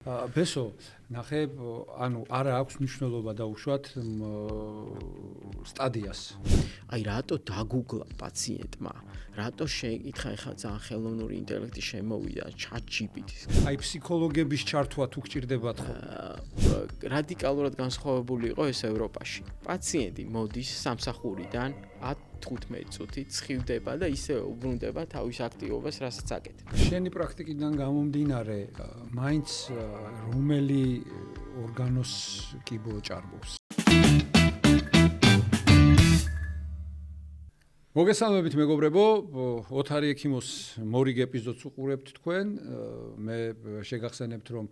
ბესო, ნახე, ანუ არა აქვს მნიშვნელობა დაუშვათ სტადიას. აი რატო დაგუგლა პაციენტმა? რატო შეეკითხა ეხლა ძალიან ხელოვნური ინტელექტი შემოვიდა ChatGPT-ის? აი ფსიქოლოგების ჩართვა თუ გჭირდებათ ხო? რადიკალურად განსხვავებული იყო ეს ევროპაში. პაციენტი მოდის სამსახურიდან 10-15 წუთით ცხივდება და ისე უბრუნდება თავის აქტივობას, რასაც აკეთებს. შენი პრაქტიკიდან გამომდინარე, მაინც რომელი ორგანოს კიბო ჭარბობს? მოგესალმებით მეგობრებო, ოთარი ექიმოს მორიგ ეპიზოდს უყურებთ თქვენ. მე შეგახსენებთ, რომ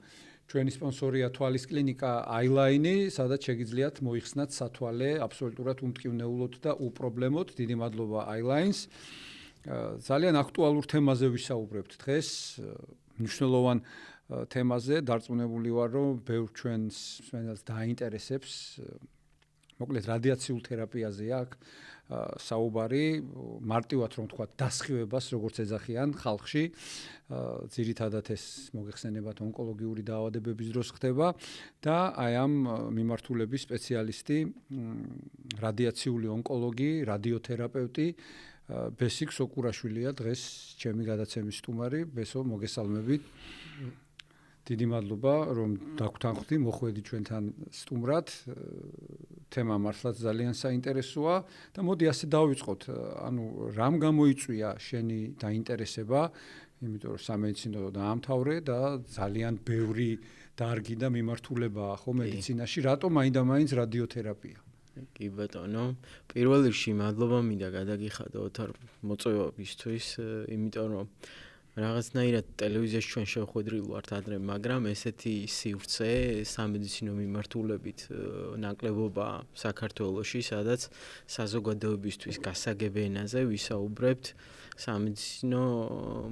ჩვენი სპონსორია თვალის კლინიკა Eyeline, სადაც შეგიძლიათ მოიხსნათ სათვალე აბსოლუტურად უმტკივნეულოდ და უპრობლემოდ. დიდი მადლობა Eyelines. ძალიან აქტუალურ თემაზე ვისაუბრებთ დღეს. მნიშვნელოვან თემაზე დარწმუნებული ვარ, რომ ბევრ ჩვენს მსმენელს დაინტერესებს. მოკლედ რადიაციულ თერაპიაზე აქვს საუბარი, მარტივად რომ თქვა დასხივებას როგორც ეძახიან ხალხში. ძირითადად ეს მოგეხსენებათ ონკოლოგიური დაავადებების დროს ხდება და აი ამ მიმართულების სპეციალისტი, რადიაციული ონკოლოგი, რადიოთერაპევტი ბესიკ სოკურაშვილია დღეს ჩემი გადაცემის სტუმარი. ბესო, მოგესალმებით. დიდი მადლობა, რომ დაგვთანხმდი, მოხვედი ჩვენთან სტუმრად. თემა მართლაც ძალიან საინტერესოა და მოდი ასე დავიწყოთ. ანუ რამ გამოიწვია შენი დაინტერესება, იმიტომ რომ სამედიცინო დაამთავრე და ძალიან ბევრი დარგი და მიმართულებაა ხო მედიცინაში, რატომ მაინდა-მაინც რადიოთერაპია? კი ბატონო, პირველ რიგში მადლობა მინდა გადაგიხადო ოთარ მოწვევებისთვის, იმიტომ რომ რაღაცნაირად ტელევიზიაში ჩვენ შევხვედრილ ვართ ადრე, მაგრამ ესეთი სივრცე სამედიცინო მიმართულებით ნაკლებობა საქართველოში, სადაც საზოგადოებისთვის გასაგებ ენაზე ვისაუბრებთ სამედიცინო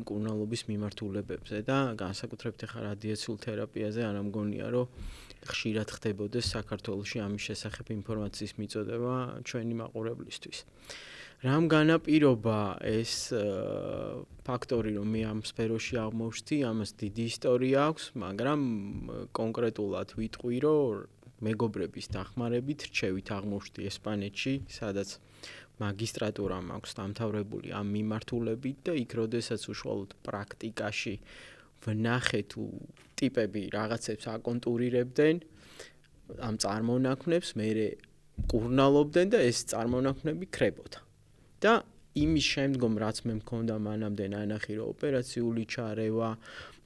მკურნალობის მიმართულებებზე და განსაკუთრებით ახლა რადიაციულ თერაპიაზე არ ამგონია, რომ ხშირად ხდებოდეს საქართველოში ამის შესახებ ინფორმაციის მიწოდება ჩვენი მაყურებლისთვის. რამ განაპირობა ეს ფაქტორი, რომ მე ამ სფეროში აღმოჩნდი, ამას დიდი ისტორია აქვს, მაგრამ კონკრეტულად ვიტყვი, რომ მეგობრების დახმარებით რჩევით აღმოჩნდი ესპანეთში, სადაც მაგისტრატურა მაქვს დამთავრებული ამ მიმართულებით და იქ როდესაც უშუალოდ პრაქტიკაში ვნახე თუ ტიპები რაღაცებს აკონტურირებდნენ ამ წარმონაქმნებს, მე მკურნალობდნენ და ეს წარმონაქმნები ქრებოდა. და იმის შემდგომ რაც მე მქონდა მანამდე ნანახი, რომ ოპერაციული ჩარევა,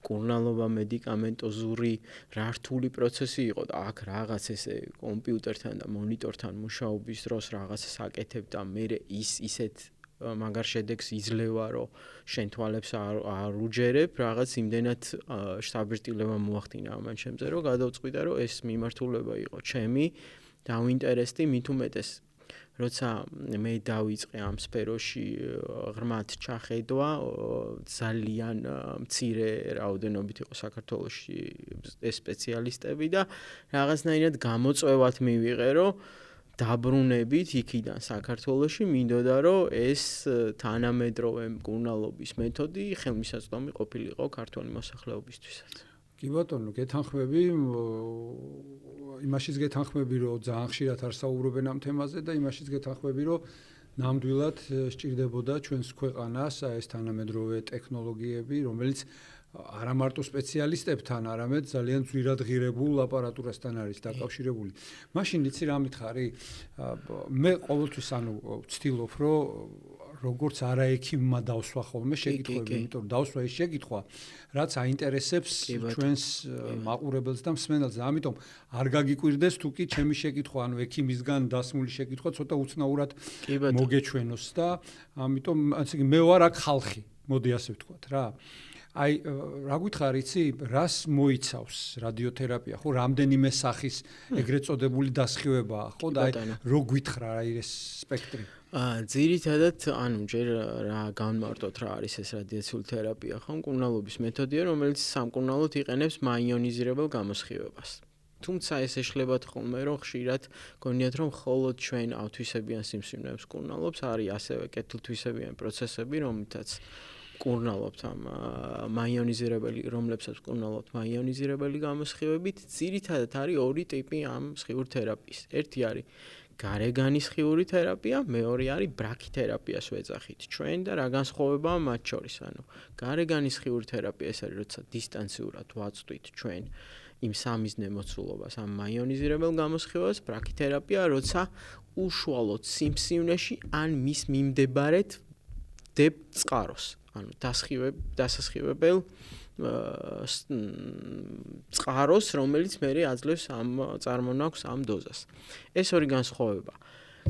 მკურნალობა, მედიკამენტოზური რა რთული პროცესი იყო და აქ რაღაც ესე კომპიუტერთან და მონიტორთან მუშაობის დროს რაღაცას აკეთებ და მე ისეთ მაგარ შედეგს იძლევა, რომ შენ თვალებს არ უჯერებ, რაღაც იმდენად შთაბეჭდილება მოახდინა ამან შემზე, რომ გადავწყვიტე, რომ ეს მიმართულება იყო ჩემი, დავინტერესდი, მით უმეტეს როცა მე დავიწყე ამ სფეროში ღრმად ჩახედვა, ძალიან მცირე რაოდენობით იყო საქართველოში ეს სპეციალისტები და რაღაცნაირად გამოწვევად მივიღე, რომ დაბრუნებით იქიდან საქართველოში მინდოდა, რომ ეს თანამედროვე მკურნალობის მეთოდი ხელმისაწვდომი ყოფილიყო ქართული მოსახლეობისთვისაც. კი ბატონო, გეთანხმები, იმაშიც გეთანხმები, რომ ძალიან ხშირად არ საუბრობენ ამ თემაზე და იმაშიც გეთანხმები, რომ ნამდვილად სჭირდებოდა ჩვენს ქვეყანას ეს თანამედროვე ტექნოლოგიები, რომელიც არა მარტო სპეციალისტებთან, არამედ ძალიან ძვირადღირებულ აპარატურასთან არის დაკავშირებული. მაშინ იცი რა მითხარი? მე ყოველთვის ვცდილობ, რომ როგორც არაექიმმა დავსვა ხოლმე შეკითხვები, იმიტომ რომ დავსვა ის შეკითხვა, რაც აინტერესებს ჩვენს მაყურებელს და მსმენელს. ამიტომ არ გაგიკვირდეს თუ კი ჩემი შეკითხვა, ანუ ექიმისგან დასმული შეკითხვა ცოტა უცნაურად მოგეჩვენოს და ამიტომ ასე იგი მე ვარ აქ ხალხი, მოდი ასე ვთქვათ რა. აი რა გითხარ, იცი, რას მოიცავს რადიოთერაპია, ხო, რამდენიმე სახის ეგრეთ წოდებული დასხივებაა, ხო, და აი რო გითხრა აი ეს სპექტრი. ძირითადად, ანუ ჯერ რა განმარტოთ რა არის ეს რადიაციული თერაპია, ხო, მკურნალობის მეთოდია, რომელიც სამკურნალოდ იყენებს მაიონიზირებელ გამოსხივებას. თუმცა ეს ეშლებათ ხოლმე, რომ ხშირად გონიათ, რომ მხოლოდ ჩვენ ავთვისებიან სიმსივნეებს მკურნალობს, არის ასევე კეთილთვისებიანი პროცესები, რომლითაც მკურნალობთ ამ მაიონიზირებელი, რომლებსაც მკურნალობთ მაიონიზირებელი გამოსხივებით, ძირითადად არის ორი ტიპი ამ სხიურ თერაპიის. ერთი არის გარეგანის სხიური თერაპია, მეორე არის ბრაქითერაპიას ვეძახით ჩვენ და რა განსხვავებაა მათ შორის. ანუ გარეგანის სხიური თერაპია ეს არის, როცა დისტანციურად ვაწვდით ჩვენ იმ სამიზნე მოცულობას, ამ მაიონიზირებელ გამოსხივებას, ბრაქითერაპია, როცა უშუალოდ სიმსივნეში ან მის მიმდებარედ დებთ წყაროს. ანუ დასასხივებელ წყაროს, რომელიც მერე აძლევს ამ წარმონაქმნს ამ დოზას. ეს ორი განსხვავება.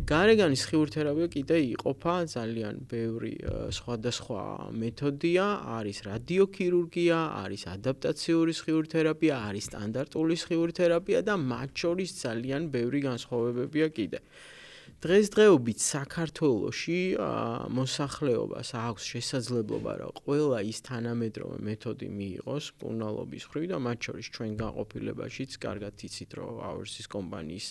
გარეგანის სხიურ თერაპია კიდე იყოფა ძალიან ბევრი სხვადასხვა მეთოდია, არის რადიოქირურგია, არის ადაპტაციური სხიურ თერაპია, არის სტანდარტული სხიურ თერაპია და მათ შორის ძალიან ბევრი განსხვავებებია კიდე. დღესდღეობით საქართველოში მოსახლეობას აქვს შესაძლებლობა, რომ ყველა ის თანამედროვე მეთოდი მიიღოს მკურნალობის მხრივ და მათ შორის ჩვენ განყოფილებაშიც კარგად იცით, რომ Ours-ის კომპანიის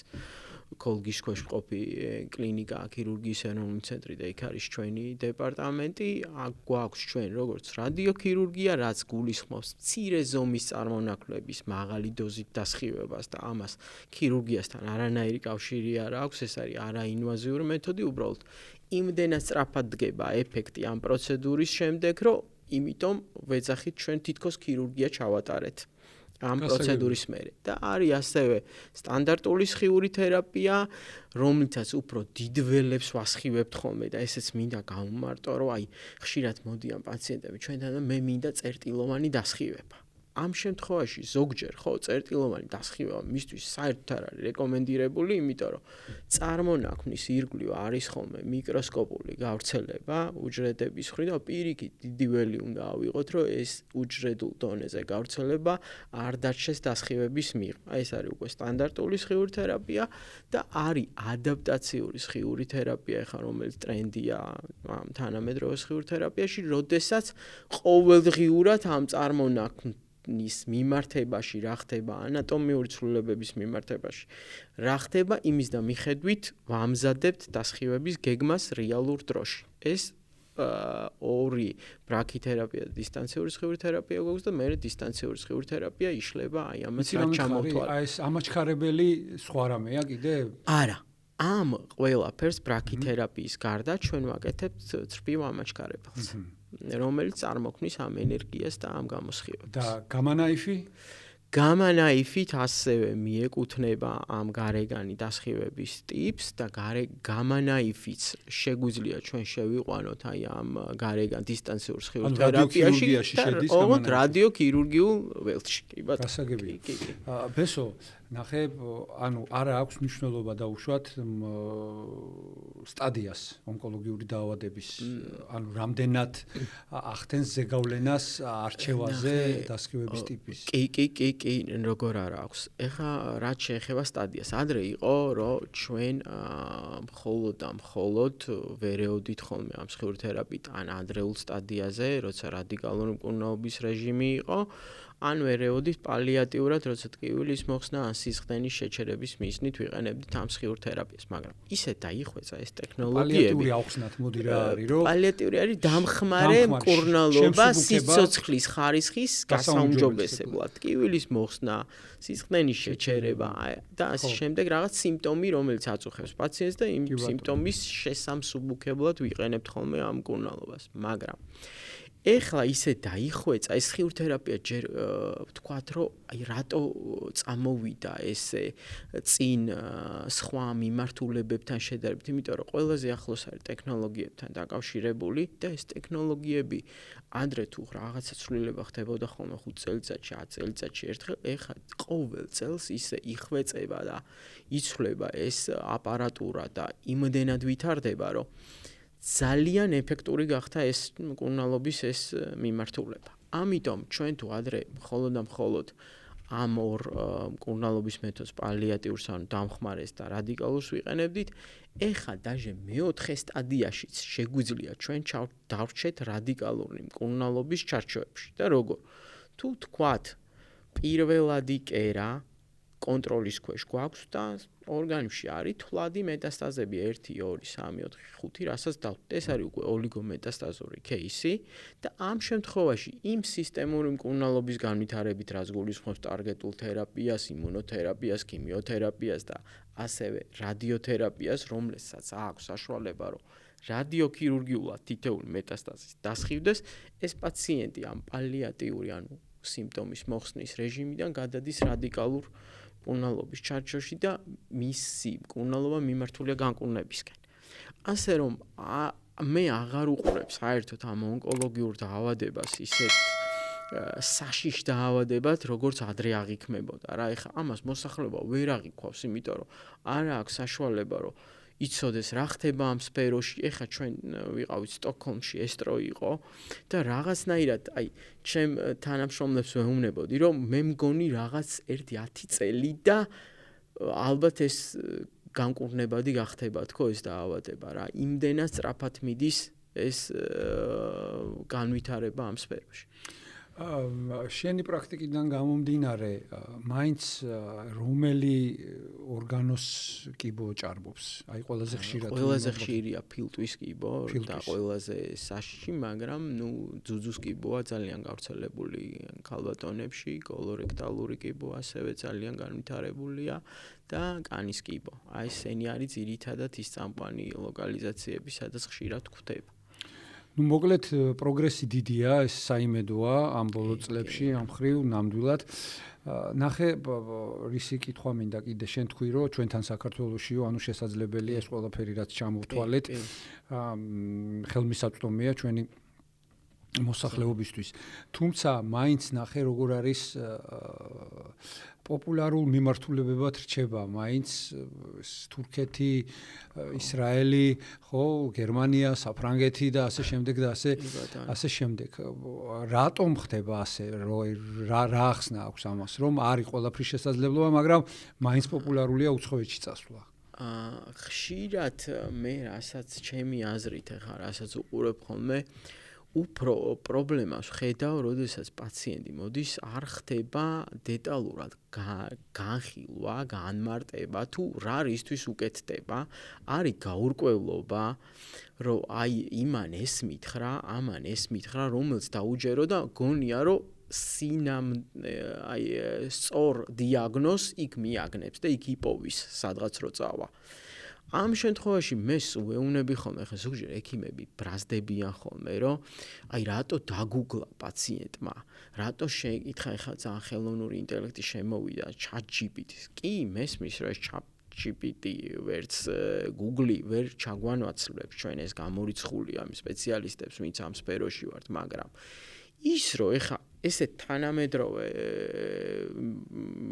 კოლგის ქვეშ მყოფი კლინიკა, ქირურგიის ეროვნული ცენტრი და იქ არის ჩვენი დეპარტამენტი. აქ გვაქვს ჩვენ როგორც რადიოქირურგია, რაც გულისხმობს მცირე ზომის წარმონაქმნების მაღალი დოზით დასხივებას და ამას ქირურგიასთან არანაირი კავშირი არ აქვს, ეს არის არაინვაზიური მეთოდი, უბრალოდ იმდენად სწრაფად დგება ეფექტი ამ პროცედურის შემდეგ, რომ იმიტომ ვეძახით ჩვენ თითქოს ქირურგია ჩავატარეთ. ამ პროცედურის მერე და არის ასევე სტანდარტული სხიური თერაპია, რომლითაც უფრო დიდ ველებს ვასხივებთ ხოლმე და ესეც მინდა გავუმარტო, რომ აი ხშირად მოდიან პაციენტები ჩვენთან და მე მინდა წერტილოვანი დასხივება. ამ შემთხვევაში ზოგჯერ ხო წერტილოვანი დასხივება მისთვის საერთოდ არ არის რეკომენდირებული, იმიტომ რომ წარმონაქმნის ირგვლივ არის ხოლმე მიკროსკოპული გავრცელება უჯრედების მხრივ და პირიქით დიდი ველი უნდა ავიღოთ, რომ ეს უჯრედულ დონეზე გავრცელება არ დარჩეს დასხივების მიღმა. ეს არის უკვე სტანდარტული სხიური თერაპია და არის ადაპტაციური სხიური თერაპია, ეხლა რომელიც ტრენდია ამ თანამედროვე სხიურ თერაპიაში, როდესაც ყოველდღიურად ამ წარმონაქმნს მიმართებაში რა ხდება ანატომიური ცვლილებების მიმართებაში რა ხდება იმის და მიხედვით ვამზადებთ დასხივების გეგმას რეალურ დროში. ეს ორი ბრაქითერაპია და დისტანციური სხიური თერაპია გვაქვს და მე დისტანციური სხიური თერაპია იშლება აი ამას რა ჩამოთვალე. აი ეს ამაჩქარებელი სხვა რამეა კიდე? არა. ამ ყველაფერს ბრაქითერაპიის გარდა ჩვენ ვაკეთებთ წრფივ ამაჩქარებელს. რომელიც წარმოქმნის ამ ენერგიას და ამ გამოსხივებას. და გამანაიფი? გამანაიფით ასევე მიეკუთვნება ამ გარეგანი დასხივების ტიპს და გამანაიფიც შეგვიძლია ჩვენ შევიყვანოთ აი ამ გარეგან დისტანციურ სხიურ თერაპიაში და ოღონდ რადიოქირურგიულ ველში. კი ბატონო. გასაგებია. ბესო, ნახე, ანუ არა აქვს მნიშვნელობა დაუშვათ სტადიას ონკოლოგიური დაავადების, ანუ რამდენად ახდენს ზეგავლენას არჩევაზე დასხივების ტიპის. კი, როგორ არა აქვს. ეხლა რაც შეეხება სტადიას, ადრე იყო, რომ ჩვენ მხოლოდ ვერეოდით ხოლმე ამ სხიურ თერაპიით ან ადრეულ სტადიაზე, როცა რადიკალური მკურნალობის რეჟიმი იყო, ან ვერეოდით პალიატიურად, როცა ტკივილის მოხსნა ან სისხლდენის შეჩერების მიზნით ვიყენებდით ამ სხიურ თერაპიას, მაგრამ ისე დაიხვეწა ეს ტექნოლოგიები. პალიატიური აუხსნათ მოდი რა არის, რომ პალიატიური არის დამხმარე მკურნალობა სიცოცხლის ხარისხის გასაუმჯობესებლად, ტკივილის მოხსნა, სისხლდენის შეჩერება და ასე შემდეგ რაღაც სიმპტომი, რომელიც აწუხებს პაციენტს და იმ სიმპტომის შესამსუბუქებლად ვიყენებთ ხოლმე ამ მკურნალობას, მაგრამ ეხლა ისე დაიხვეწა ეს სხიურ თერაპია ჯერ ვთქვათ რომ აი რატო წამოვიდა ესე წინ სხვა მიმართულებებთან შედარებით, იმიტომ რომ ყველაზე ახლოს არის ტექნოლოგიებთან დაკავშირებული და ეს ტექნოლოგიები ადრე თუ რაღაცა ცვლილება ხდებოდა ხოლმე 5 წელიწადში, 10 წელიწადში ერთხელ, ეხლა ყოველ წელს ისე იხვეწება და იცვლება ეს აპარატურა და იმდენად ვითარდება რომ ძალიან ეფექტური გახდა ეს მკურნალობის ეს მიმართულება. ამიტომ ჩვენ თუ ადრე მხოლოდ ამ ორ მკურნალობის მეთოდს პალიატიურს ან დამხმარეს და რადიკალურს ვიყენებდით, ეხლა დაჟე მეოთხე სტადიაშიც შეგვიძლია ჩვენ დავრჩეთ რადიკალური მკურნალობის ჩარჩოებში და როგორ? თუ თქვათ პირველადი კერა კონტროლის ქვეშ გვაქვს და ორგანიზმში არის თვლადი მეტასტაზები 1, 2, 3, 4, 5, რასაც დავთ. ეს არის უკვე ოლიგომეტასტაზური кейსი და ამ შემთხვევაში იმ სისტემური მკურნალობის განვითარებით, რაც გულისხმობს ტარგეტულ თერაპიას, იმუნოთერაპიას, ქიმიოთერაპიას და ასევე რადიოთერაპიას, რომელსაც აქვს საშუალება, რომ რადიოქირურგიულად თითოეული მეტასტაზის დასხივდეს, ეს პაციენტი ამ პალიატიური, ანუ სიმპტომის მოხსნის რეჟიმიდან გადადის რადიკალურ მკურნალობის ჩარჩოში და მისი მკურნალობა მიმართულია განკურნებისკენ. ასე რომ მე აღარ უყურებ საერთოდ ამ ონკოლოგიურ დაავადებას ისეთ საშიშ დაავადებად, როგორც ადრე აღიქმებოდა რა. ეხლა ამას მოსახლეობა ვერ აღიქვავს, იმიტომ რომ არ აქვს საშუალება, რომ იცოდეს რა ხდება ამ სფეროში. ეხლა ჩვენ ვიყავით სტოკჰოლმში, ეს დრო იყო და რაღაცნაირად ჩემ თანამშრომლებს ვეუბნებოდი, რომ მე მგონი რაღაც 1-10 წელი და ალბათ ეს განკურნებადი გახდება თქო ეს დაავადება რა. იმდენად სწრაფად მიდის ეს განვითარება ამ სფეროში. შენი პრაქტიკიდან გამომდინარე, მაინც რომელი ორგანოს კიბო ჭარბობს? აი ყველაზე ხშირად. ყველაზე ხშირია ფილტვის კიბო და ყველაზე საშიში, მაგრამ ძუძუს კიბოა ძალიან გავრცელებული ქალბატონებში, კოლორექტალური კიბო ასევე ძალიან განვითარებულია და კანის კიბო. აი ესენი არის ძირითადად ის წამყვანი ლოკალიზაციები, სადაც ხშირად გვხვდება. მოკლედ პროგრესი დიდია, ეს საიმედოა ამ ბოლო წლებში, ამ ხრივ ნამდვილად. ნახე, რისი კითხვა მინდა კიდე შენ თქვი, რომ ჩვენთან საქართველოშიო, ანუ შესაძლებელია ეს ყველაფერი რაც ჩამოვთვალეთ, ხელმისაწვდომია ჩვენი მოსახლეობისთვის. თუმცა მაინც ნახე როგორ არის პოპულარულ მიმართულებებად რჩება მაინც თურქეთი, ისრაელი, ხო, გერმანია, საფრანგეთი და ასე შემდეგ და ასე შემდეგ. რატომ ხდება ასე? რა ახსნა აქვს ამას, რომ არის ყველაფრის შესაძლებლობა, მაგრამ მაინც პოპულარულია უცხოეთში წასვლა? ხშირად მე რასაც ჩემი აზრით ახლა რასაც უყურებ ხოლმე უფრო პრობლემას ხედავ, როდესაც პაციენტი მოდის, არ ხდება დეტალურად განხილვა, განმარტება თუ რა რისთვის უკეთდება, არის გაურკვევლობა, რომ იმან ეს მითხრა, ამან ეს მითხრა, რომელს დაუჯერო და გონია, რომ სწორ დიაგნოზს იქ მიაგნებს და იქ იპოვის, სადღაც რო წავა. ამ შემთხვევაში მე ვეუბნები ხოლმე, ხა ზოგჯერ ექიმები ბრაზდებიან ხოლმე, რომ რატო დაგუგლა პაციენტმა, რატო შეეკითხა ხა ძალიან ხელოვნური ინტელექტი შემოვიდა ChatGPT-ს. კი, მესმის რომ ეს ChatGPT ვერც Google ვერ ჩაგვანაცვლებს ჩვენ ეს გამორიცხულია ამ სპეციალისტებს, ვინც ამ სფეროში ვართ, მაგრამ ის რომ ეხა ესე თანამედროვე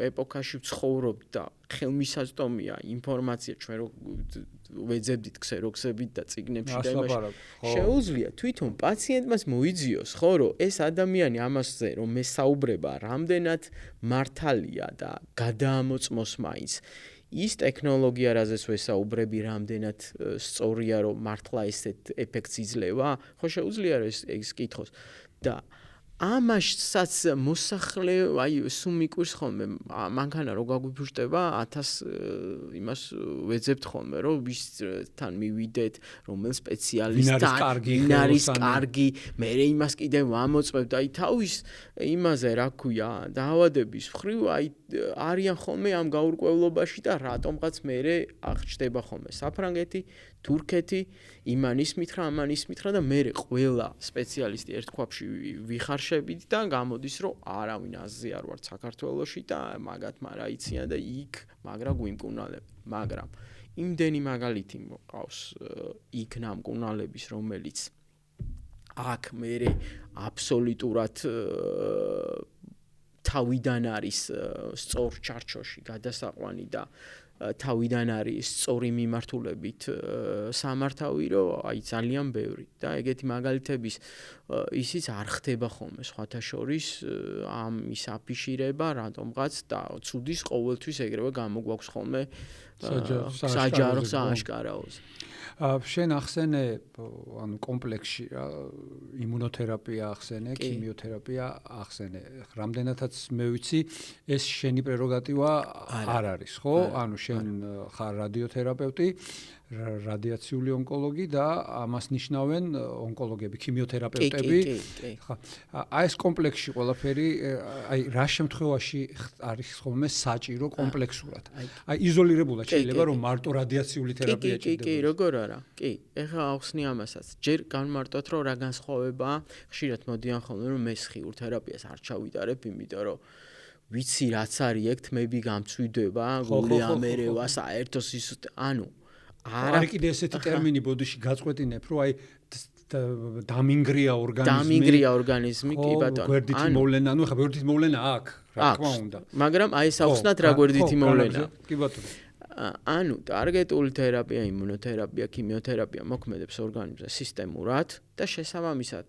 ეპოქაში ვცხოვრობ და ხელმისაწვდომია ინფორმაცია ჩვენ რო ვეძებდით ქსეროქსებით და წიგნებში და იმაში შეუძლია თვითონ პაციენტმაც მოიძიოს ხო რომ ეს ადამიანი ამასზე რომ მესაუბრება რამდენად მართალია და გადაამოწმოს მაინც ის ტექნოლოგია რაზეც ვესაუბრები რამდენად სწორია რომ მართლა ესეთ ეფექტს იძლევა ხო შეუძლია ეს კითხოს და ამასაც მოსახლე სულ მიკვირს ხოლმე მანქანა რო გაგვიფუშტება 1000 იმას ვეძებთ ხოლმე რომ ვისთან მივიდეთ რომელ სპეციალისტთან ვინ არის კარგი მე იმას კიდე ვამოწმებთ თავის იმაზე რა ქვია დაავადების მხრივ არიან ხოლმე ამ გაურკვევლობაში და რატომღაც მე აღჭდება ხოლმე საფრანგეთი თურქეთი იმანის მითხრა ამანის მითხრა და მე ყველა სპეციალისტი ერთ ქვაბში ვიხარშებით და გამოდის რომ არავინ აზზე არ ვარ საქართველოში და მაგათ მარაიციან და იქ მაგრა გვიმკურნალებ მაგრამ იმდენი მაგალითი მყავს იქ ნამკურნალების რომელიც აქ მე აბსოლუტურად თავიდან არის სწორ ჩარჩოში გადასაყვანი და თავიდან არის სწორი მიმართულებით სამართავი, რომ აი ძალიან ბევრი და ეგეთი მაგალითების ისიც არ ხდება ხოლმე სხვათა შორის ამის აფიშირება რატომღაც და ცუდის ყოველთვის ეგრევე გამოგვაქვს ხოლმე საჯარო სააშკარაოზე. შენ ახსენე ანუ კომპლექსში იმუნოთერაპია ახსენე, ქიმიოთერაპია ახსენე. რამდენადაც მე ვიცი, ეს შენი პრეროგატივა არ არის, ხო? ანუ შენ ხარ რადიოთერაპევტი, რადიაციული ონკოლოგი და ამას ნიშნავენ ონკოლოგები, ქიმიოთერაპევტები. ხა, აი ეს კომპლექსში ყველაფერი, აი რა შემთხვევაში არის ხოლმე საჭირო კომპლექსურად. აი იზოლირებულად შეიძლება რომ მარტო რადიაციული თერაპია ჭირდება. კი, როგორ არა? კი, ეხლა ახსნი ამასაც. ჯერ განმარტოთ რომ რა განსხვავებაა, ხშირად მოდიან ხოლმე რომ მე სხიურ თერაპიას არ ჩავიტარებ, იმიტომ რომ ვიცი რაც არის ეგ თმები გამწვიდება, გული ამერევა, საერთო სისუსტე, ანუ არა კიდე ესეთი ტერმინი ბოდიში გაწყვეტინებ, რომ აი დამინგრია ორგანიზმი, კი ბატონო. გვერდითი მოვლენა, ანუ ხა გვერდითი მოვლენა აქვს, რა თქმა უნდა. მაგრამ აი საუბრობთ რა გვერდითი მოვლენა. კი ბატონო. ანუ ტარგეტული თერაპია, იმუნოთერაპია, ქიმიოთერაპია მოქმედებს ორგანიზმზე სისტემურად და შესაბამისად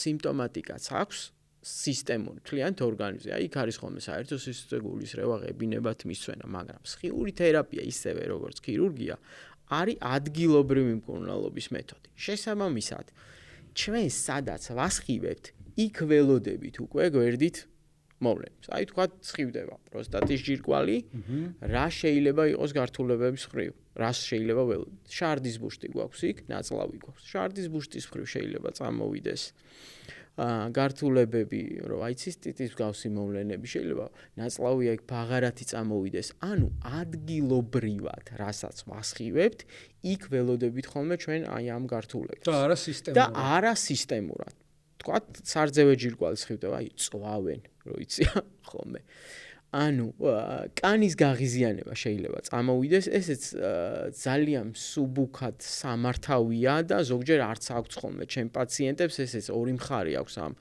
სიმპტომატიკაც აქვს სისტემური თლიანთ ორგანიზმზე. აი იქ არის ხოლმე საერთო სისუსტე, გულის რევა, ღებინებათ მისვენა, მაგრამ სხიური თერაპია ისევე როგორც ქირურგია არის ადგილობრივი მკურნალობის მეთოდი. შესაბამისად, ჩვენ სადაც ვასხივებთ, იქ ველოდებით უკვე გვერდით მოვლენებს. აი თქვა სხივდება პროსტატის ჯირკვალი, რა შეიძლება იყოს გართულებების მხრივ, რას შეიძლება ველოდებით. შარდის ბუშტი გვაქვს იქ, ნაწლავი გვაქვს. შარდის ბუშტის მხრივ შეიძლება წამოვიდეს გართულებები, რომ აი ცისტიტის მსგავსი მოვლენები შეიძლება ნაწლავია იქ ბაღარათი წამოვიდეს. ანუ ადგილობრივად, რასაც ვასხივებთ, იქ ველოდებით ხოლმე ჩვენ აი ამ გართულებას. და არა სისტემურად. თქვა სარძევე ჯირკვალი სხივდება, აი წვავენ, რო იცი ხოლმე. ანუ კანის გაღიზიანება შეიძლება წამოვიდეს, ესეც ძალიან მსუბუქად სამართავია და ზოგჯერ არც აქვს ხოლმე ჩემ პაციენტებს, ესეც ორი მხარე აქვს ამ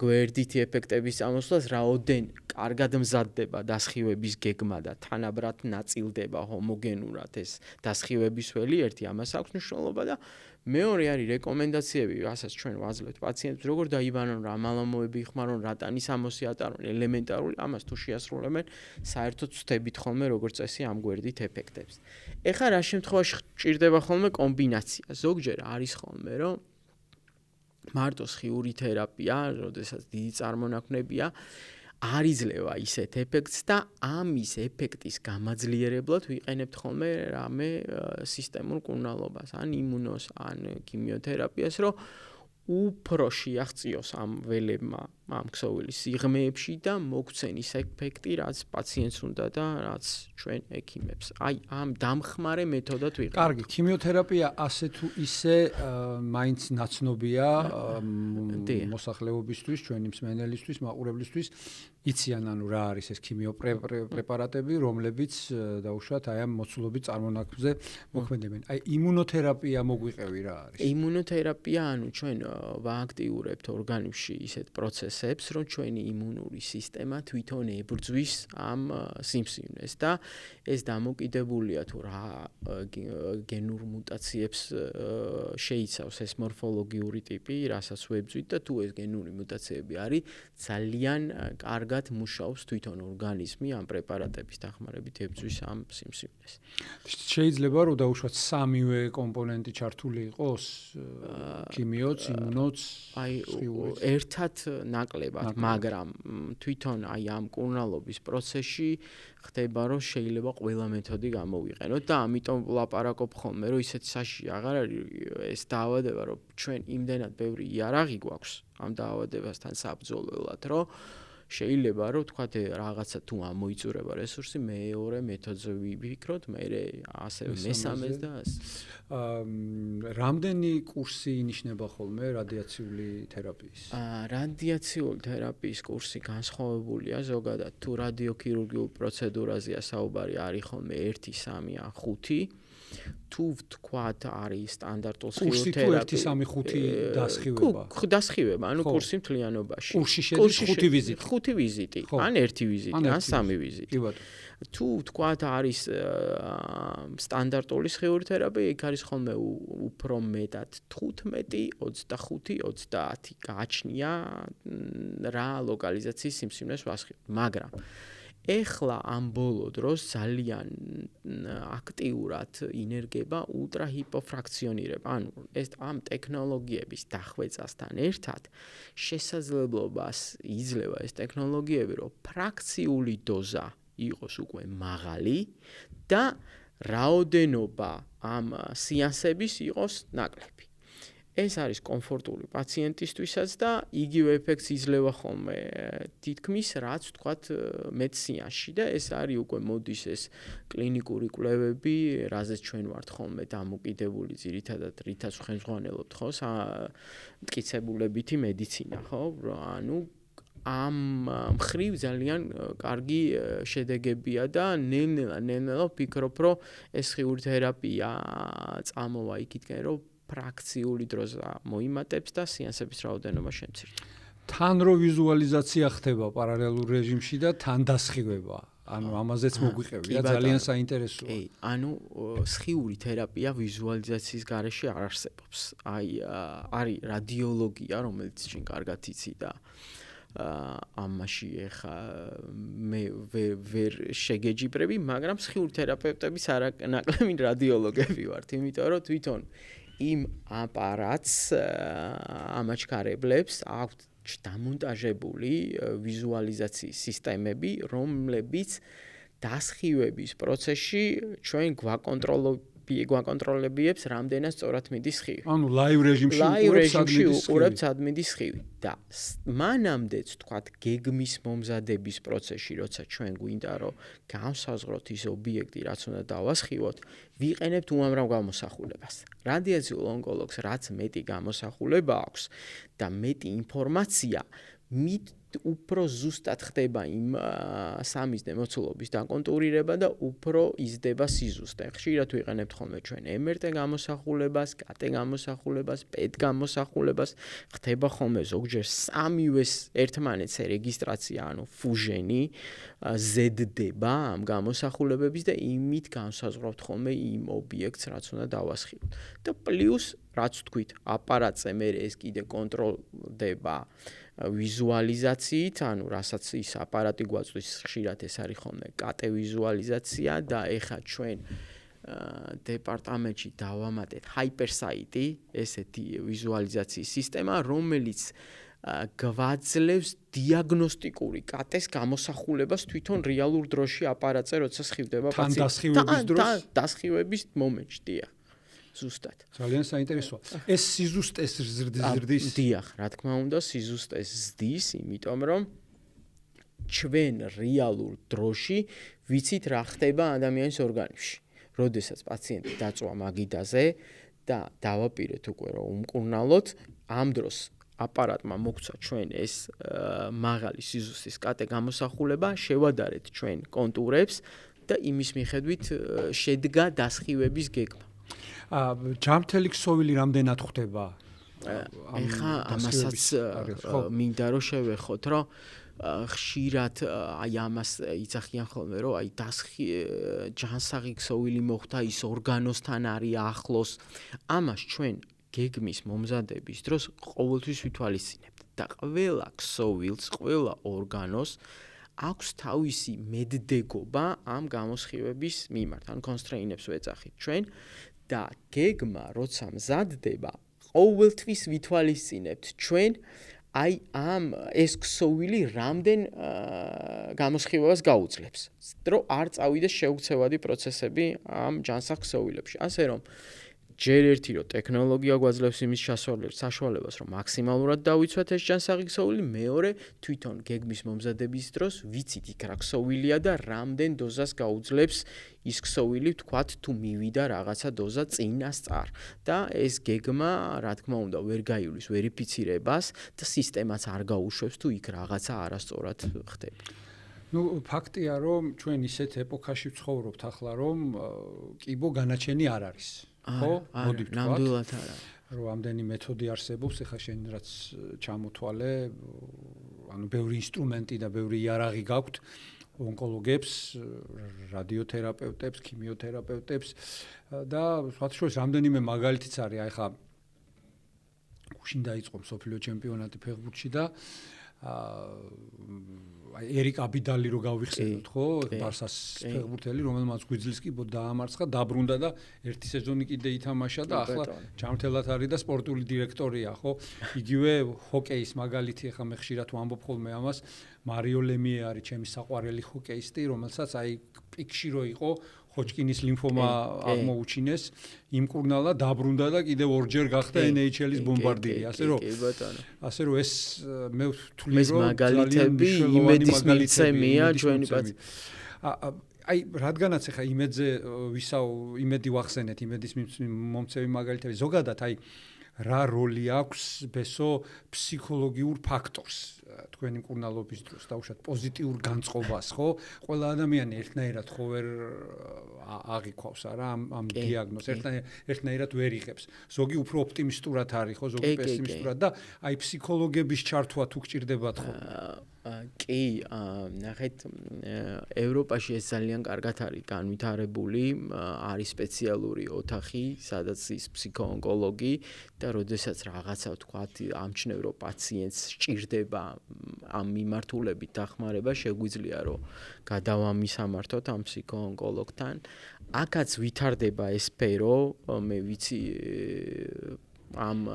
გვერდითი ეფექტების წამოსვლას, რაოდენ კარგად მზადდება დასხივების გეგმა და თანაბრად ნაწილდება ჰომოგენურად ეს დასხივების ველი, ერთი ამას აქვს მნიშვნელობა და მეორე არის რეკომენდაციები, რასაც ჩვენ ვაძლევთ პაციენტებს, როგორ დაიბანონ, რა მალამოები იხმარონ, რა ტანის ამოსი ატარონ, ელემენტარული, ამას თუ შეასრულებენ, საერთოდ ვწდებით ხოლმე როგორც წესი ამ გვერდით ეფექტებს. ეხლა რა შემთხვევაში ჭირდება ხოლმე კომბინაცია? ზოგჯერ არის ხოლმე, რომ მარტო სხიური თერაპია, როდესაც დიდი წარმონაქმნებია, არ იძლევა ისეთ ეფექტს და ამის ეფექტის გამაძლიერებლად ვიყენებთ ხოლმე რამე სისტემურ მკურნალობას, ან იმუნოს, ან ქიმიოთერაპიას, რომ უფრო შეაღწიოს ამ ველებმა ამ ქსოვილის სიღრმეებში და მოგცენ ის ეფექტი, რაც პაციენტს უნდა და რაც ჩვენ ექიმებს. აი ამ დამხმარე მეთოდად ვიყენებთ. კარგი, ქიმიოთერაპია ასე თუ ისე მაინც ნაცნობია მოსახლეობისთვის, ჩვენი მსმენელისთვის, მაყურებლისთვის. იციან ანუ რა არის ეს ქიმიოპრეპარატები, რომლებიც დაუშვათ აი ამ მოცულობის წარმონაქმნზე მოქმედებენ. აი იმუნოთერაპია მოგვიყევი რა არის? იმუნოთერაპია, ანუ ჩვენ ვააქტიურებთ ორგანიზმში ისეთ პროცესებს, რომ ჩვენი იმუნური სისტემა თვითონ ებრძვის ამ სიმსივნეს და ეს დამოკიდებულია თუ რა გენურ მუტაციებს შეიცავს ეს მორფოლოგიური ტიპი, რასაც ვებძვით და თუ ეს გენური მუტაციები არის ძალიან კარგად მუშაობს თვითონ ორგანიზმი ამ პრეპარატების დახმარებით ებძვის ამ სიმსივნეს. შეიძლება რომ დაუშვათ სამივე კომპონენტი ჩართული იყოს, ქიმიოც, იმუნოც, აი ერთად ნაკლებად, მაგრამ თვითონ აი ამ მკურნალობის პროცესში ხდება რომ შეიძლება ყველა მეთოდი გამოვიყენოთ და ამიტომ ვლაპარაკობ ხოლმე რომ ისეთი საშიში აღარ არის ეს დაავადება რომ ჩვენ იმდენად ბევრი იარაღი გვაქვს ამ დაავადებასთან საბრძოლველად რომ შეიძლება რომ თქვათ რაღაცა თუ ამოიწურება რესურსი მეორე მეთოდზე ვიფიქროთ, მე ასევე მესამეს და რამდენი კურსი ინიშნება ხოლმე რადიაციული თერაპიის? რადიაციული თერაპიის კურსი განსხვავებულია ზოგადად თუ რადიოქირურგიულ პროცედურაზეა საუბარი არის ხოლმე 1, 3 ან 5 თუ ვთქვათ არის სტანდარტულ კურსი თუ 1-3-5 დასხივება. დასხივება, ანუ კურსი მთლიანობაში. კურსში შედის 5 ვიზიტი. 5 ვიზიტი, ან 1 ვიზიტი, ან 3 ვიზიტი. კი ბატონო. თუ ვთქვათ არის სტანდარტული სხიური თერაპია, იქ არის ხოლმე უფრო მეტად 15, 25, 30 გააჩნია რა ლოკალიზაციის სიმსივნეს ვასხივ. მაგრამ ეხლა ამ ბოლო დროს ძალიან აქტიურად ინერგება ულტრაჰიპოფრაქციონირება. ანუ ეს ამ ტექნოლოგიების დახვეწასთან ერთად შესაძლებლობას იძლევა ეს ტექნოლოგიები, რომ ფრაქციული დოზა იყოს უკვე მაღალი და რაოდენობა ამ სეანსების იყოს ნაკლები. ეს არის კომფორტული პაციენტისთვისაც და იგივე ეფექტს იძლევა ხოლმე თითქმის რაც ვთქვათ მეტ სეანსში და ეს არის უკვე მოდის ეს კლინიკური კვლევები, რაზეც ჩვენ ვართ ხოლმე დამოკიდებული ძირითადად რითაც ხელმძღვანელობთ ხო მტკიცებულებითი მედიცინა ხო ანუ ამ მხრივ ძალიან კარგი შედეგებია და ნელ-ნელა ვფიქრობ რომ ეს სხიური თერაპია წამოვა იქითკენ რომ ფრაქციული დროზე მოიმატებს და სეანსების რაოდენობა შემცირდება. თან რო ვიზუალიზაცია ხდება პარალელურ რეჟიმში და თან დასხივება. ანუ ამაზეც მოგვიყევია ძალიან საინტერესოა. ანუ სხიური თერაპია ვიზუალიზაციის გარეშე არ არსებობს. არის რადიოლოგია, რომელიც შენ კარგად იცი და ამაში ეხა მე ვერ შეგეჯიბრები, მაგრამ სხიური თერაპევტების არანაკლები რადიოლოგები ვართ, იმიტომ რომ თვითონ იმ აპარატს ამაჩქარებლებს აქვთ დამონტაჟებული ვიზუალიზაციის სისტემები, რომლებიც დასხივების პროცესში ჩვენ გვაკონტროლებიებს რამდენად სწორად მიდის სხივი. ანუ ლაივ რეჟიმში უყურებთ სად მიდის სხივი და მანამდეც თქვათ გეგმის მომზადების პროცესში, როცა ჩვენ გვინდა რომ გავსაზღვროთ ის ობიექტი, რაც უნდა დავასხივოთ, ვიყენებთ უამრავ გამოსახულებას. რადიაციულ ონკოლოგს რაც მეტი გამოსახულება აქვს და მეტი ინფორმაცია უფრო ზუსტად ხდება იმ სამიზნე მოცულობის დაკონტურირება და უფრო იზრდება სიზუსტე. ხშირად ვიყენებთ ხოლმე ჩვენ MRT გამოსახულებას, KT გამოსახულებას, PET გამოსახულებას, ხდება ხოლმე ზოგჯერ სამივეს ერთმანეთზე რეგისტრაცია, ანუ ფუჟენი ზედდება ამ გამოსახულებების და იმით განსაზღვრავთ ხოლმე იმ ობიექტს, რაც უნდა დავასხივოთ. და პლუს, რაც ვთქვით, აპარატზე მე ეს კიდე კონტროლდება ვიზუალიზაციით, ანუ რასაც ის აპარატი გვაწვის, ხშირად ეს არის ხოლმე KT ვიზუალიზაცია და ეხა ჩვენ დეპარტამენტში დავამატეთ HyperSight, ესეთი ვიზუალიზაციის სისტემა, რომელიც გვაძლევს დიაგნოსტიკური KT-ს გამოსახულებას თვითონ რეალურ დროში აპარატზე, როცა სხივდება პაციენტი. დასხივების დროს? დასხივების მომენტში, დიახ. ზუსტად. ძალიან საინტერესოა. ეს სიზუსტეს ზრდის? დიახ, რა თქმა უნდა, სიზუსტეს ზრდის, იმიტომ რომ ჩვენ რეალურ დროში ვიცით რა ხდება ადამიანის ორგანიზმში. როდესაც პაციენტი დაწვა მაგიდაზე და დავაპირეთ უკვე რომ უმკურნალოთ, ამ დროს აპარატმა მოგცვა ჩვენ ეს მაღალი სიზუსტის KT გამოსახულება, შევადარეთ ჩვენ კონტურებს და იმის მიხედვით შედგა დასხივების გეგმა. ჯამთელი ქსოვილი რამდენად ხდება? ეხა ამასაც მინდა რომ შევეხოთ, რომ ხშირად აი ამას იცახიან ხოლმე, რომ აი ჯანსაღი ქსოვილი მოხდა, ის ორგანოსთან არის ახლოს. ამას ჩვენ გეგმის მომზადების დროს ყოველთვის ვითვალისწინებთ და ყველა ქსოვილს, ყველა ორგანოს აქვს თავისი მედგობა ამ გამოსხივების მიმართ, ან კონსტრეინებს ვეძახით ჩვენ და გეგმა როცა მზადდება, ყოველთვის ვითვალისწინებთ ჩვენ აი ამ ეს ქსოვილი რამდენ გამოსხივებას გაუძლებს, რომ არ წავიდეს შეუქცევადი პროცესები ამ ჯანსაღ ქსოვილებში. ასე რომ ჯერ ერთი რომ ტექნოლოგია გვაძლევს იმის საშუალებას, რომ მაქსიმალურად დავიცვათ ეს ჯანსაღი ქსოვილი, მეორე თვითონ გეგმის მომზადების დროს ვიცით იქ რა ქსოვილია და რამდენ დოზას გაუძლებს ის ქსოვილი, ვთქვათ, თუ მივიდა რაღაცა დოზა წინასწარ და ეს გეგმა, რა თქმა უნდა, ვერ გაივლის ვერიფიცირებას და სისტემაც არ გაუშვებს თუ იქ რაღაცა არასწორად ხდება. ნუ ფაქტია რომ ჩვენ ისეთ ეპოქაში ვცხოვრობთ ახლა რომ კიბო განაჩენი არ არის ხო მოდი ვთქვა ნამდვილად არა რომ ამდენი მეთოდი არსებობს ეხლა შენ რაც ჩამოთვალე ანუ ბევრი ინსტრუმენტი და ბევრი იარაღი გაქვთ ონკოლოგებს რადიოთერაპევტებს ქიმიოთერაპევტებს და სხვა შორის რამდენიმე მაგალითიც არის აი ხა გუშინ დაიწყო მსოფლიო ჩემპიონატი ფეხბურთში და აი ერიკ აბიდალი რო გავიხსენოთ ხო ბარსას ფეხბურთელი რომელმაც გვიძლის კიბო დაამარცხა დაბრუნდა და ერთი სეზონი კიდე ითამაშა და ახლა ჯანმრთელად არის და სპორტული დირექტორია ხო იგივე ჰოკეის მაგალითი ახლა მე ხშირად ვამბობ ხოლმე ამას მარიო ლემიე არის ჩემი საყვარელი ჰოკეისტი რომელსაც აი პიკში რო იყო ხოჩკინის ლიმფომა აღმოუჩინეს იმკურნალა დაბრუნდა და კიდევ ორჯერ გახდა NHL-ის ბომბარდირი ასე რომ ეს მე ვთვლი რომ მაგალითები იმედის მიცემია ჩვენი პაც აი რადგანაც ახლა იმედზე იმედი ვახსენეთ იმედის მომცემი მაგალითები ზოგადად აი რა როლი აქვს ბესო ფსიქოლოგიურ ფაქტორს თქვენი მკურნალობის დროს დაუშვათ პოზიტიურ განწყობას ხო ყველა ადამიანი ერთნაირად ხო ვერ აღიქვავს არა ამ დიაგნოზს ერთნაირად ვერ იღებს ზოგი უფრო ოპტიმისტურად არის ხო ზოგი პესიმისტურად და აი ფსიქოლოგების ჩართვა თუ გჭირდებათ ხო კი ნახეთ ევროპაში ეს ძალიან კარგად არის განვითარებული არის სპეციალური ოთახი სადაც ის ფსიქოონკოლოგი და როდესაც რაღაცა ვთქვათ ამჩნევ რომ პაციენტს სჭირდება ამ მიმართულებით დახმარება შეგვიძლია რომ გადავამისამართოთ ამ ფსიქოონკოლოგთან აქაც ვითარდება ეს სფერო მე ვიცი ამ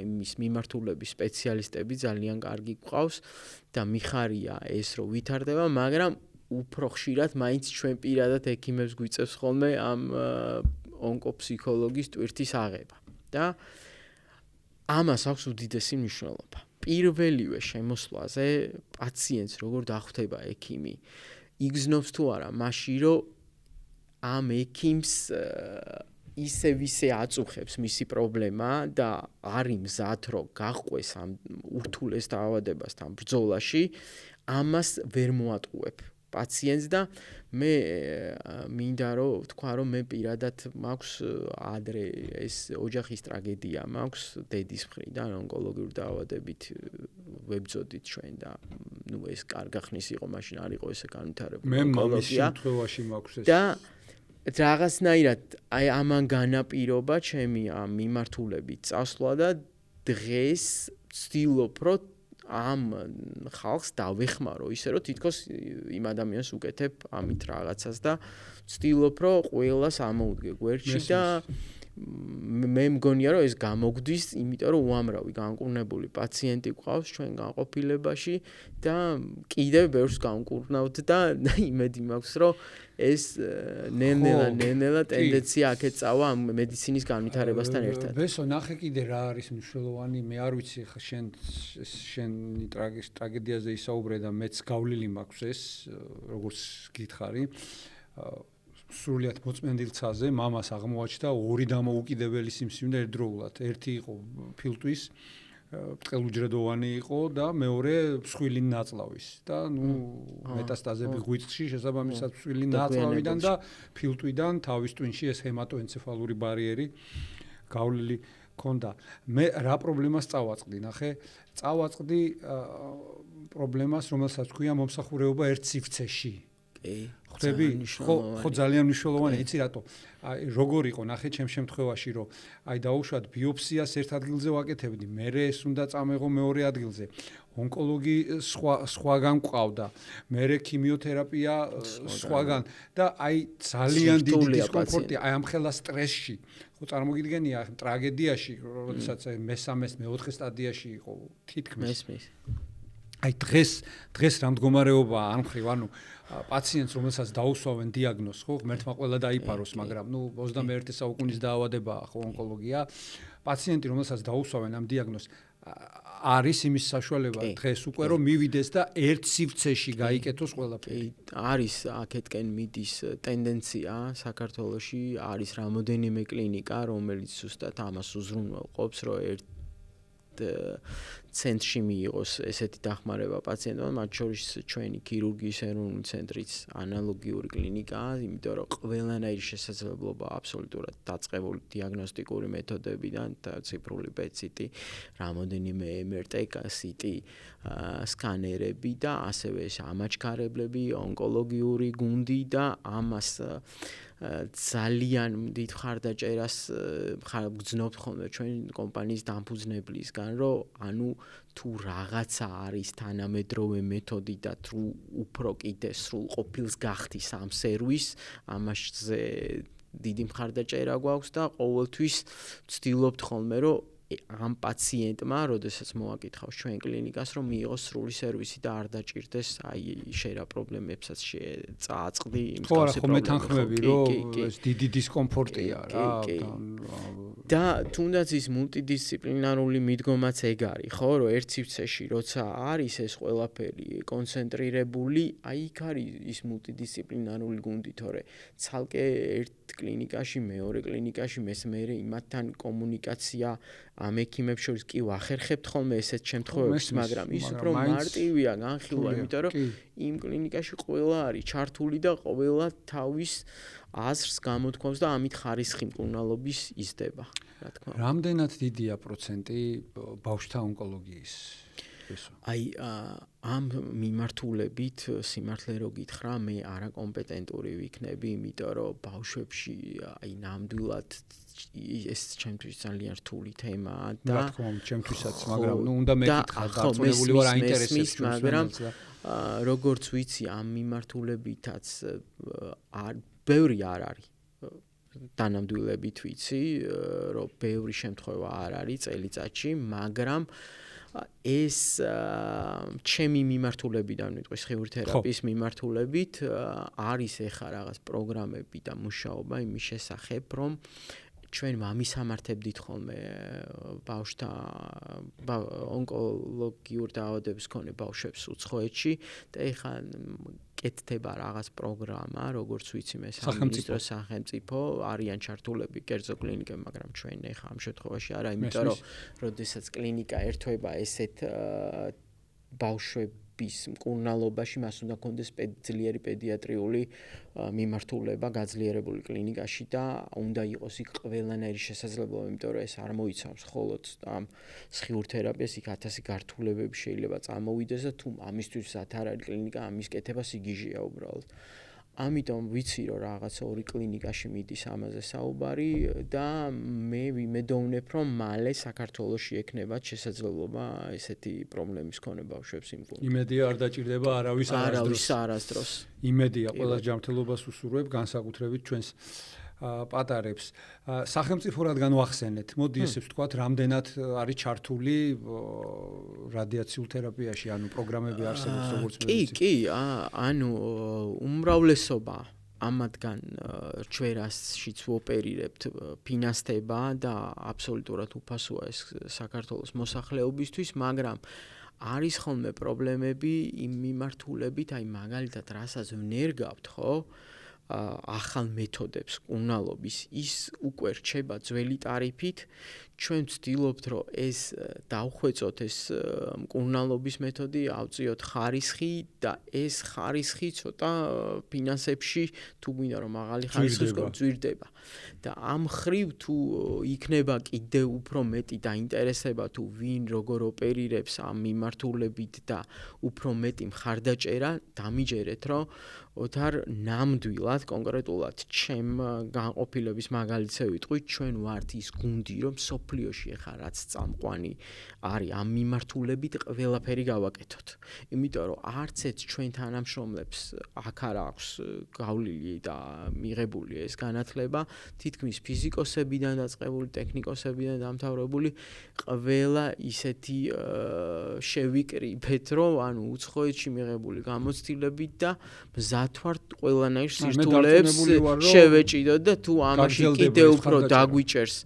იმის მიმართულების სპეციალისტები ძალიან კარგი გვყავს და მიხარია ეს რომ ვითარდება მაგრამ უფრო ხშირად მაინც ჩვენ პირადად ექიმებს გვიწევს ხოლმე ამ ონკოფსიქოლოგის ტვირთის აღება და ამას აქვს უდიდესი მნიშვნელობა პირველივე შემოსვლაზე პაციენტს როგორ დახვდება ექიმი იგზნობს თუ არა მაშინ რომ ამ ექიმს ისე აწუხებს მისი პრობლემა და არის მზად რომ გაყვეს ამ ურთულეს დაავადებასთან ბრძოლაში ამას ვერ მოატყუებ პაციენტს და მე მინდა რომ ვთქვა რომ მე პირადად მაქვს ადრე ეს ოჯახის ტრაგედია მაქვს დედის მხრიდან ონკოლოგიური დაავადებით ვებძოდით ჩვენ და ნუ ეს კარგა ხნის იყო მაშინ არ იყო ესე განვითარებული მე მამის შემთხვევაში მაქვს ეს და რაღაცნაირად აი ამან განაპირობა ჩემი ამ მიმართულებით წასვლა და დღეს ვცდილობ რომ ამ ხალხს დავეხმარო ისე რომ თითქოს იმ ადამიანს უკეთებ ამით რაღაცას და ვცდილობ რომ ყველას ამოუდგე გვერდში და მე მგონია რომ ეს გამოგვდის იმიტომ რომ უამრავი განკურნებული პაციენტი გვყავს ჩვენ განყოფილებაში და კიდევ ბევრს განკურნავთ და იმედი მაქვს რომ ეს ნელ-ნელა ტენდენცია აქეთ წავა ამ მედიცინის განვითარებასთან ერთად. ბესო ნახე კიდე რა არის მნიშვნელოვანი მე არ ვიცი ხა შენი ტრაგედიაზე ისაუბრე და მეც გავლილი მაქვს ეს როგორც გითხარი სრულიად მოწმენდილცაზე მამას აღმოაჩნდა ორი დამოუკიდებელი სიმსივნე ერთდროულად ერთი იყო ფილტვის ბრტყელუჯრედოვანი იყო და მეორე მსხვილი ნაწლავის და ნუ მეტასტაზები ღვიძლში შესაბამისად მსხვილი ნაწლავიდან და ფილტვიდან თავის ტვინში ეს ჰემატოენცეფალური ბარიერი გავლილი ქონდა მე რა პრობლემას წავაწყდი ნახე წავაწყდი პრობლემას რომელსაც ქვია მომსახურეობა ერთ სივრცეში ხვდები ხო ძალიან მნიშვნელოვანია იცი რატო აი როგორ იყო ნახე ჩემ შემთხვევაში რომ აი დაუშვათ ბიოფსიას ერთ ადგილზე ვაკეთებდი მერე ეს უნდა წამეღო მეორე ადგილზე ონკოლოგი სხვაგან ყავდა მერე ქიმიოთერაპია სხვაგან და აი ძალიან დიდი დისკომფორტი აი ამ ხელა სტრესში ხო წარმოგიდგენია ტრაგედიაში როდესაც მესამე მეოთხე სტადიაში იყო თითქმის აი დღეს რა მდგომარეობაა ამ ხრივ ანუ პაციენტს რომელსაც დაუსვავენ დიაგნოზს ხო ღმერთმა ყველა დაიფაროს მაგრამ ნუ 21 საუკუნის დაავადებაა ხო ონკოლოგია პაციენტი რომელსაც დაუსვავენ ამ დიაგნოზს არის იმის საშუალება დღეს უკვე რომ მივიდეს და ერთ სივრცეში გაიკეთოს ყველაფერი არის აქეთკენ მიდის ტენდენცია საქართველოში არის რამოდენიმე კლინიკა რომელიც ზუსტად ამას უზრუნველყოფს რომ ერთ ცენტრში მიიღოს ესეთი დახმარება პაციენტებმა, მათ შორის ჩვენი ქირურგიის ეროვნული ცენტრიც ანალოგიური კლინიკაა, იმიტომ რომ ყველანაირი შესაძლებლობა აბსოლუტურად დაწყებული დიაგნოსტიკური მეთოდებიდან, ციფრული PET-CT, რამოდენიმე MRT, CT სკანერები და ასევე ამაჩქარებლები, ონკოლოგიური გუნდი და ამას ძალიან დიდ მხარდაჭერას გძნობთ ხოლმე ჩვენ კომპანიის დამფუძნებლისგან, რომ ანუ თუ რაღაცა არის თანამედროვე მეთოდი და თუ უფრო კიდე სრულყოფილს გახდის ამ სერვისს, ამაზე დიდი მხარდაჭერა გვაქვს და ყოველთვის ვცდილობთ ხოლმე, რომ ამ პაციენტმა, როდესაც მოვაკითხავს ჩვენ კლინიკას, რომ მიიღოს სრული სერვისი და არ დაჭირდეს შეერა პრობლემებსაც წააწყდი იმ მსგავსი პრობლემები. ხო, მეთანხმები, რომ ეს დიდი დისკომფორტია რა. და თუნდაც ის მულტიდისციპლინარული მიდგომაც ეგ არის, ხო, რომ ერთ სივრცეში როცა არის ეს ყველაფერი კონცენტრირებული, იქ არის ის მულტიდისციპლინარული გუნდი, თორე ცალკე ერთ კლინიკაში, მეორე კლინიკაში მესმერე იმათთან კომუნიკაცია ამ ექიმებს შორის კი ვახერხებთ ხოლმე ესეთ შემთხვევებს, მაგრამ ის უფრო მარტივია, განხილვა, იმიტომ რომ იმ კლინიკაში ყველა არის ჩართული და ყველა თავის აზრს გამოთქვამს და ამით ხარისხი მკურნალობის იზრდება, რა თქმა უნდა. რამდენად დიდია პროცენტი ბავშვთა ონკოლოგიის? აი ამ მიმართულებით სიმართლე რო გითხრა, მე არაკომპეტენტური ვიქნები, იმიტომ რომ ბავშვებში აი ნამდვილად ეს ჩემთვის ძალიან რთული თემაა და რა თქმა უნდა, ჩემთვისაც, მაგრამ უნდა მეკითხა, დარწმუნებული ვარ აინტერესებს, მაგრამ როგორც ვიცი, ამ მიმართულებითაც ბევრი არ არის. დანამდვილებით ვიცი, რომ ბევრი შემთხვევა არ არის წელიწადში, მაგრამ ეს ჩემი მიმართულებიდან ვიტყვი, სხიურ თერაპიის მიმართულებით არის ეხა რაღაც პროგრამები და მუშაობა იმის შესახებ, რომ ჩვენ მამისამართებდით ხოლმე ბავშვთა ონკოლოგიურ დაავადების მქონე ბავშვებს უცხოეთში და ეხა კეთდება რაღაც პროგრამა, როგორც ვიცი მე სახელმწიფო არიან ჩართულები კერძო კლინიკები, მაგრამ ჩვენ ეხა ამ შემთხვევაში არა, იმიტომ რომ როდესაც კლინიკა ერთვება ესეთ ბავშვების მკურნალობაში, მას უნდა კონდეს ძლიერი პედიატრიული მიმართულება გაძლიერებული კლინიკაში და უნდა იყოს იქ ყველანაირი შესაძლებლობა, იმიტომ რომ ეს არ მოიცავს მხოლოდ ამ სხიურ თერაპიას, იქ 1000 გართულებები შეიძლება წამოვიდეს და თუ ამისთვისაც არ არის კლინიკა, ამის კეთება სიგიჟეა უბრალოდ. ამიტომ ვიცი, რომ რაღაც ორი კლინიკაში მიდის ამაზე საუბარი და მე ვიმედოვნებ, რომ მალე საქართველოში ექნებათ შესაძლებლობა ესეთი პრობლემის მქონე ბავშვებს იმკურნალოს. იმედია არ დაჭირდება არავის არასდროს. იმედია ყველას ჯანმრთელობას უსურვებ, განსაკუთრებით ჩვენს პატარებს. სახელმწიფო რადგან ვახსენეთ, მოდი ესე ვთქვათ, რამდენად არის ჩართული რადიაციულ თერაპიაში, ანუ პროგრამები არსებობს როგორც მედიცინაში. კი, ანუ უმრავლესობა ამათგან რჩვერაშიც ვოპერირებთ ფინანსდება და აბსოლუტურად უფასოა ეს საქართველოს მოსახლეობისთვის, მაგრამ არის ხოლმე პრობლემები იმ მიმართულებით, აი მაგალითად, რასაც ვნერგავთ, ხო? ახალ მეთოდებს მკურნალობის, ის უკვე რჩება ძველი ტარიფით. ჩვენ ვცდილობთ, რომ ეს დავხვეწოთ ეს მკურნალობის მეთოდი, ავწიოთ ხარისხი და ეს ხარისხი ცოტა ფინანსებში თუ გვინდა რომ მაღალი ხარისხის გვირდება. და ამ ხრივ თუ იქნება კიდევ უფრო მეტი დაინტერესება თუ ვინ როგორ ოპერირებს ამ მიმართულებით და უფრო მეტი მხარდაჭერა, დამიჯერეთ, რომ ოთარ ნამდვილად კონკრეტულად ჩემ განყოფილების მაგალითზე ვიტყვი, ჩვენ ვართ ის გუნდი, რომ სოფლიოში ახლა რაც წამყვანი არის ამ მიმართულებით ყველაფერი გავაკეთოთ. იმიტომ რომ არც ერთ ჩვენ თანამშრომლებს აქ არ აქვს გავლილი და მიღებული ეს განათლება, თითქმის ფიზიკოსებიდან დაწყებული, ტექნიკოსებიდან დამთავრებული, ყველა ისეთი შევიკრიბეთ, რომ ანუ უცხოეთში მიღებული გამოცდილებით და მზად ვართ ყველანაირ სირთულეებს შევეჭიდოთ და თუ ამაში კიდევ უფრო დაგვიჭერს,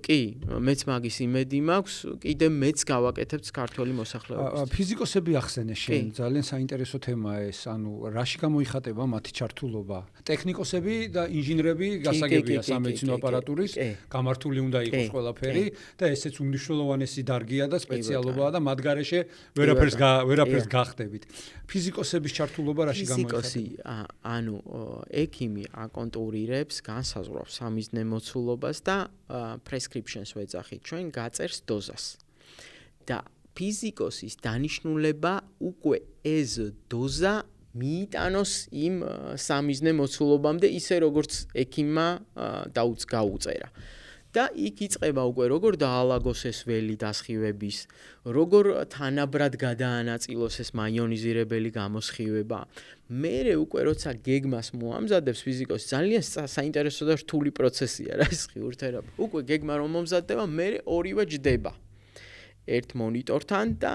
კი, მეც მაგის იმედი მაქვს, კიდე მეც გავაკეთებთ ქართული მოსახლეობის. ფიზიკოსები ახსენე შენ, ძალიან საინტერესო თემაა ეს, ანუ რაში გამოიხატება მათი ჩართულობა? ტექნიკოსები და ინჟინრები გასაგებია სამედიცინო აპარატურის, გამართული უნდა იყოს ყველაფერი და ესეც უმნიშვნელოვანესი დარგია და სპეციალობაა და მათ გარეშე ვერაფერს გახდებით. ფიზიკოსების ჩართულობა რაში გამოიხატება? ფიზიკოსი, ანუ ექიმი აკონტურირებს, განსაზღვრავს სამიზნე მოცულობას და prescriptions ვეძახით ჩვენ გაწერს დოზას. და ფიზიკოსის დანიშნულება უკვე ეს დოზა მიიტანოს იმ სამიზნე მოცულობამდე ისე როგორც ექიმმა გაუწერა. და იქ იწყება უკვე როგორ დაალაგოს ეს ველი დასხივების, როგორ თანაბრად გადაანაწილოს ეს მაიონიზირებელი გამოსხივება. მერე უკვე როცა გეგმას მოამზადებს ფიზიკოსი, ძალიან საინტერესო და რთული პროცესია რა ეს ხიურთერაპია. უკვე გეგმა რომ მომზადდება, მერე ორივე ჯდება ერთ მონიტორთან და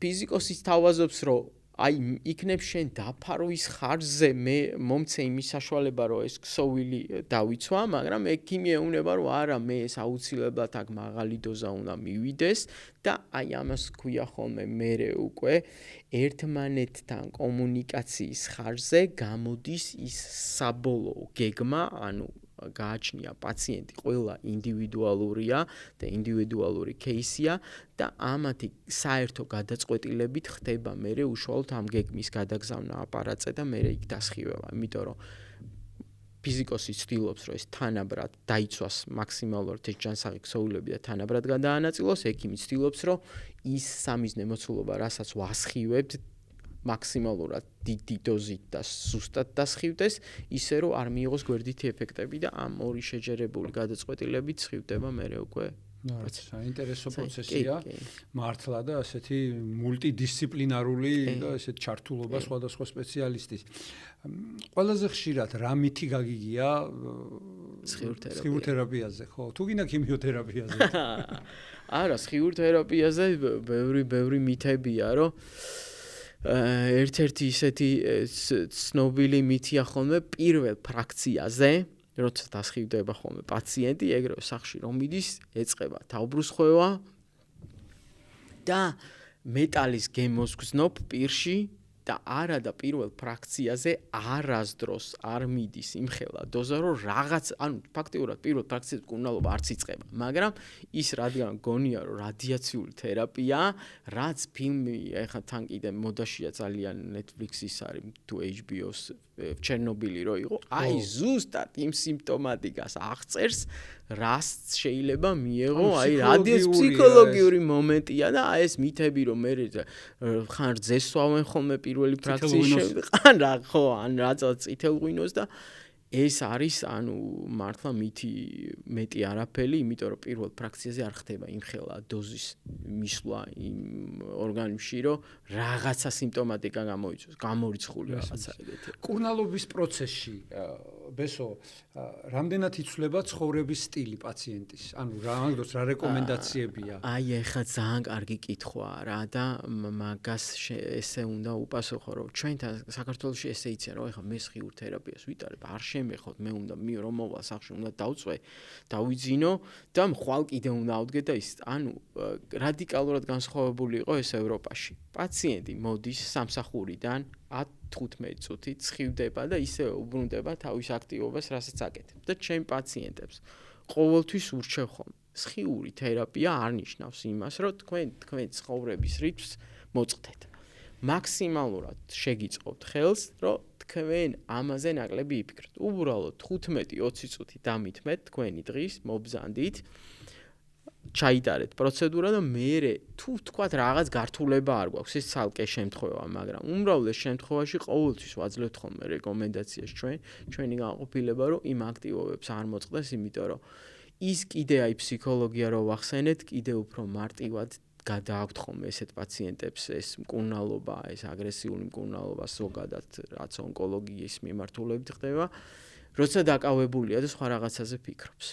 ფიზიკოსი თავაზობს, რომ აი იქნებ შენ დაფარვის ხარჯზე მე მომცე იმის საშუალება რომ ეს ქსოვილი დავიცვა, მაგრამ ექიმი ეუბნება რომ არა მე ეს აუცილებლად აქ მაღალი დოზა უნდა მივიდეს და აი ამას ქვია ხოლმე მერე უკვე ერთმანეთთან კომუნიკაციის ხარჯზე გამოდის ის საბოლოო გეგმა, ანუ გააჩნია პაციენტი ყველა ინდივიდუალურია და ინდივიდუალური кейსია და ამათი საერთო გადაწყვეტილებით ხდება მერე უშუალოდ ამ გეგმის გადაგზავნა აპარატზე და მერე იქ დასხივება, იმიტომ რომ ფიზიკოსი ცდილობს რომ ეს თანაბრად დაიცვას მაქსიმალურად ეს ჯანსაღი ქსოვილები და თანაბრად გადაანაწილოს, ექიმი ცდილობს რომ ის სამიზნე მოცულობა, რასაც ვასხივებთ მაქსიმალურად დიდი დოზით და სუსტად დასხივდეს, ისე რომ არ მიიღოს გვერდითი ეფექტები და ამ ორი შეჯერებული გადაწყვეტილებით სხივდება მერე უკვე საინტერესო პროცესია მართლა და ასეთი მულტიდისციპლინარული და ესეთ ჩართულობა სხვადასხვა სპეციალისტის. ყველაზე ხშირად რა მითი გაგიგია სხიურთერაპიაზე, ხო? თუ გინდა ქიმიოთერაპიაზე. არა, სხიურთერაპიაზე ბევრი მითებია, რომ ერთ-ერთი ისეთი ცნობილი მითია ხოლმე პირველ ფრაქციაზე, როცა დასხივდება ხოლმე პაციენტი, ეგრევე სახში რომ მიდის, ეწყება თავბრუსხვევა და მეტალის გემოსგზნობ პირში და არა და პირველ ფრაქციაზე არასდროს არ მიდის იმხელა დოზა რომ რაღაც, ანუ ფაქტიურად პირველ ფრაქციაზე მკურნალობა არც იწყება, მაგრამ ის რადგან გონია რომ რადიაციული თერაპია, რაც ფილმი ეხლა თან კიდე მოდაშია ძალიან Netflix-ის არის თუ HBO-ს ჩერნობილი რო იყო, აი ზუსტად იმ სიმპტომატიკას აღწერს, რაც შეიძლება მიეღო, აი რადიოფსიქოლოგიური მომენტია და აი ეს მითები რომ მე ხან ძესვავენ ხოლმე პირველი ფრაქციის შემდეგ, ან რა ხო, ან რაღაც წითელ ღვინოს და ეს არის, ანუ მართლა მითი მეტი არაფერი, იმიტომ რომ პირველ ფრაქციაზე არ ხდება იმხელა დოზის მისვლა იმ ორგანიზმში, რომ რაღაცა სიმპტომატიკა გამოიწვევს, გამორიცხული რაღაცა ეგეთი. მკურნალობის პროცესში ბესო რამდენად იცვლება ცხოვრების სტილი პაციენტის? ანუ რა რეკომენდაციებია? აი ეხლა ძალიან კარგი კითხვაა რა და მაგას ესე უნდა უპასუხო, რომ ჩვენთან საქართველოში ესე იციან, რომ ეხლა მე სხიურთერაპიას ვიტარებ, არ შემეხოთ, მე უნდა რომ მოვალ სახში უნდა დავწვე, დავიძინო და ხვალ კიდე უნდა ავდგე და ის, ანუ რადიკალურად განსხვავებული იყო ეს ევროპაში. პაციენტი მოდის სამსახურიდან 10-15 წუთით სხივდება და ისე უბრუნდება თავის აქტივობას, რასაც აკეთებს. და ჩემ პაციენტებს ყოველთვის ურჩევ ხოლმე. სხიური თერაპია არ ნიშნავს იმას, რომ თქვენ ცხოვრების რიტმს მოწყდეთ. მაქსიმალურად შეგიწყობთ ხელს, რომ თქვენ ამაზე ნაკლები იფიქროთ. უბრალოდ 15-20 წუთი დამითმეთ თქვენი დღის, მობზანდით. ჩაიტარეთ პროცედურა და მერე თუ თქვათ რაღაც გართულება არ გვაქვს, ეს ცალკე შემთხვევა, მაგრამ უმრავლეს შემთხვევაში ყოველთვის ვაძლევთ ხოლმე რეკომენდაციას ჩვენი განყოფილება, რომ იმ აქტივობებს არ მოწყდეს, იმიტომ რომ ის კიდე აი ფსიქოლოგია რო ვახსენეთ, კიდე უფრო მარტივად გადააქვთ ხოლმე ესეთ პაციენტებს ეს მკურნალობა, ეს აგრესიული მკურნალობა ზოგადად, რაც ონკოლოგიის მიმართულებით ხდება, როცა დაკავებულია და სხვა რაღაცაზე ფიქრობს.